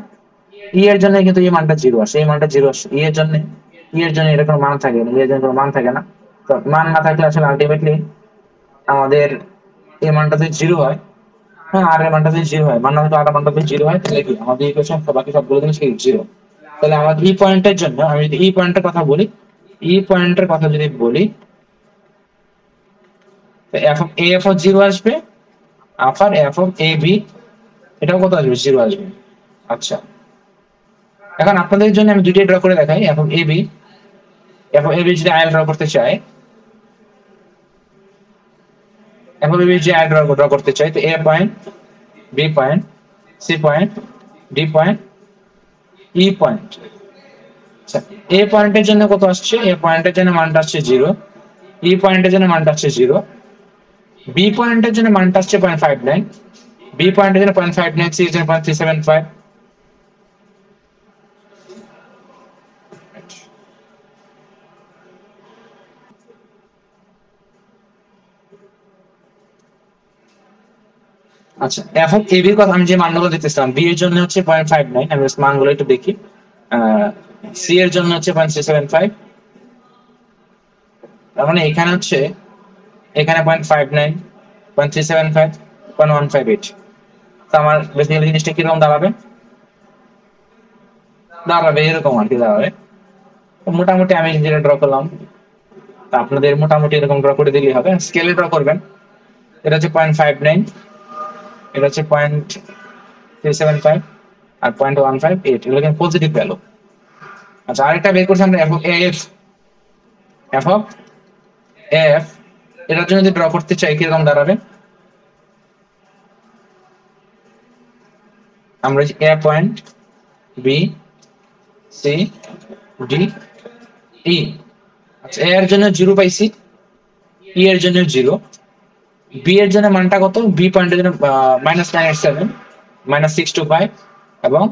Speaker 1: ই এর জন্য কিন্তু এই মানটা 0 আসে, এই মানটা 0 আসে। ই এর জন্য এর কোনো মান থাকে না, ই এর জন্য কোনো মান থাকে না। তো মান না থাকলে আসলে আলটিমেটলি আমাদের এই মানটা যদি 0 হয়, হ্যাঁ, আর এর মানটা যদি 0 হয়, মান না থাকলে আর এর মানটা যদি 0 হয়, তাহলে কি আমাদের ইকুয়েশন বাকি সবগুলো জিনিস কি 0। তাহলে আমাদের ই পয়েন্টের জন্য আমি যদি ই পয়েন্টের কথা বলি, ই পয়েন্টের কথা যদি বলি, এফ অফ এ এফ 0 আসবে, আবার এফ অফ এ বি এটাও কত আসবে? 0 আসবে। আচ্ছা, এখন আপনাদের জন্য আমি দুইটাই ড্র করে দেখাই। F of A B, F of A B যদি আই ড্র করতে চাই, এফ অফ এ বি যদি আই ড্র করতে চাই, তো A point, B point, C point, D point, E point. আচ্ছা, এ পয়েন্টের জন্য কত আসছে? এ পয়েন্টের জন্য মানটা আসছে 0, ই পয়েন্টের জন্য মানটা আসছে 0, বি পয়েন্টের জন্য মানটা আসছে 0.59, বি পয়েন্টের জন্য 0.59, সি এর জন্য 0.375। আচ্ছা, এফ অফ এ বির কথা আমি যে মানগুলো দিতেছিলাম, বি এর জন্য হচ্ছে 0.59, আমি মানগুলো একটু দেখি। সি এর জন্য হচ্ছে 0.375, তার মানে এখানে হচ্ছে, এখানে 0.59, 0.375, 0.158। তো আমার বেসিক্যালি জিনিসটা কিরকম দাঁড়াবে? দাঁড়াবে এরকম আর কি দাঁড়াবে। মোটামুটি আমি যেটা ড্র করলাম, তা আপনাদের মোটামুটি এরকম ড্র করে দিলেই হবে। স্কেলে ড্র করবেন। এটা হচ্ছে 0.59, এটা হচ্ছে 0.375, আর 0.158, এগুলো কিন্তু পজিটিভ ভ্যালু। আচ্ছা, আরেকটা বের করছি আমরা F of F, F of F, এটার জন্য যদি ড্র করতে চাই কিরকম দাঁড়াবে? আমরা এ point, B, C, D, E. আচ্ছা, এ এর জন্য 0 পাইছি, ই এর জন্য 0, বি এর জন্য মানটা কত? বি পয়েন্টের জন্য -987, -625 এবং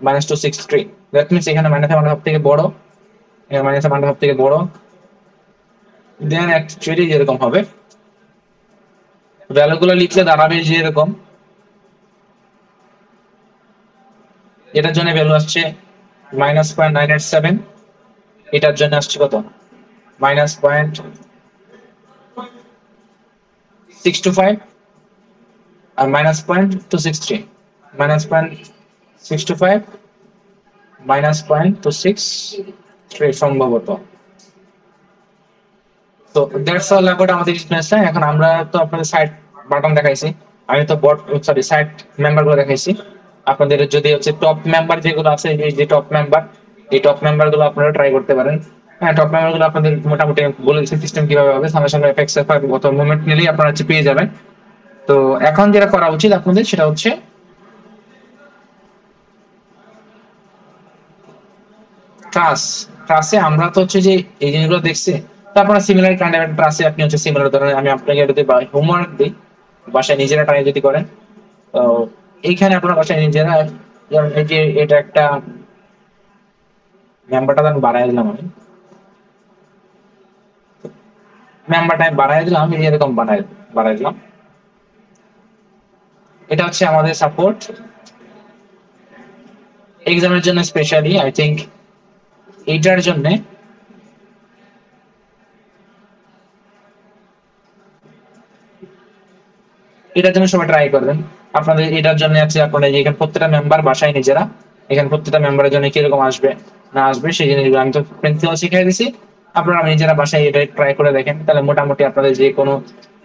Speaker 1: -263। দ্যাট মিনস এখানে মাইনাসের মানটা সব থেকে বড়, এখানে মাইনাসের মানটা সব থেকে বড়। দেন অ্যাকচুয়ালি যেরকম হবে, ভ্যালুগুলো লিখলে দাঁড়াবে যে এরকম। এটার জন্য ভ্যালু আসছে -0.987, এটার জন্য আসছে কত? -0.625 আর -0.263, -0.625, -0.263 সম্ভবত। তো দ্যাটস অল অ্যাবাউট আমাদের এক্সপিরিয়েন্সটা। এখন আমরা তো আপনাদের সাইড বাটন দেখাইছি, আমি তো সাইড মেম্বার গুলো দেখাইছি। আপনাদের যদি হচ্ছে টপ মেম্বার যেগুলো আছে, এই যে টপ মেম্বার, এই টপ মেম্বার গুলো আপনারা ট্রাই করতে পারেন। হ্যাঁ, টপ মেম্বার গুলো আপনাদের মোটামুটি বলে দিচ্ছি সিস্টেম কিভাবে হবে। সামনে সামনে এফএক্স এফ অথবা মুভমেন্ট নিলেই আপনারা হচ্ছে পেয়ে যাবেন। তো এখন যেটা করা উচিত আপনাদের সেটা হচ্ছে ট্রাসে আমরা তো হচ্ছে যে এই জিনিসগুলো দেখছি, তো আপনারা সিমিলার কাইন্ড অফ ট্রাসে আপনি হচ্ছে সিমিলার ধরনের, আমি আপনাকে যদি হোমওয়ার্ক দিই, বাসায় নিজেরা ট্রাই যদি করেন, তো এইখানে আপনারা বাসায় নিজেরা, যেমন এই যে এটা একটা মেম্বারটা আমি বাড়াই দিলাম, আমি মেম্বারটা আমি বাড়াই দিলাম, এই এরকম বাড়াই দিলাম। এটা হচ্ছে আমাদের সাপোর্ট এক্সামের জন্য স্পেশালি, আই থিঙ্ক এইটার জন্য এটার জন্য সবাই ট্রাই করবেন। আপনাদের এটার জন্য আছে আপনারা এখানে প্রত্যেকটা মেম্বার বাসায় নিজেরা, এখানে প্রত্যেকটা মেম্বারের জন্য কিরকম আসবে না আসবে সেই জিনিসগুলো আমি তো প্রিন্সিপাল শিখিয়ে দিছি। আপনারা নিজেরা বাসায় এটা ট্রাই করে দেখেন, তাহলে মোটামুটি আপনাদের যে কোনো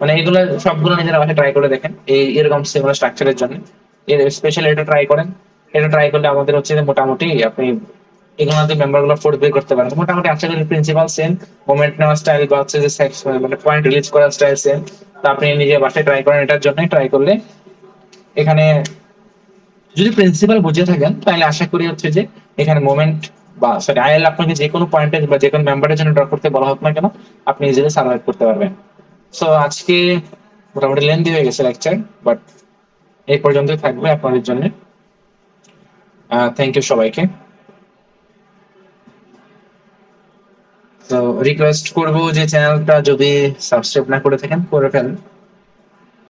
Speaker 1: মানে এগুলো সবগুলো নিজেরা বাসায় ট্রাই করে দেখেন এই এরকম সিমিলার স্ট্রাকচারের জন্য। স্পেশালি এটা ট্রাই করেন, এটা ট্রাই করলে আমাদের হচ্ছে যে মোটামুটি আপনি এগুলোতে মেম্বার গুলো ফোর্স বের করতে পারেন। মোটামুটি আশা করি প্রিন্সিপাল সেম, মোমেন্ট নেওয়ার স্টাইল বা হচ্ছে যে মানে পয়েন্ট রিলিজ করার স্টাইল সেম। তো আপনি নিজে বাসায় ট্রাই করেন, এটার জন্য ট্রাই করলে এখানে যদি প্রিন্সিপাল বুঝে থাকেন তাহলে আশা করি হচ্ছে যে এখানে মোমেন্ট বা সরি আইএল আপনাকে যে কোনো পয়েন্টে বা যে কোনো মেম্বারের জন্য ড্র করতে বলা হোক না কেন আপনি ইজিলি সার্ভাইভ করতে পারবেন। সো আজকে মোটামুটি লেন্দি হয়ে গেছে লেকচার, বাট এই পর্যন্তই থাকবে আপনাদের জন্য। থ্যাংক ইউ সবাইকে। তো রিকোয়েস্ট করবো যে চ্যানেলটা যদি সাবস্ক্রাইব না করে থাকেন করে ফেলেন।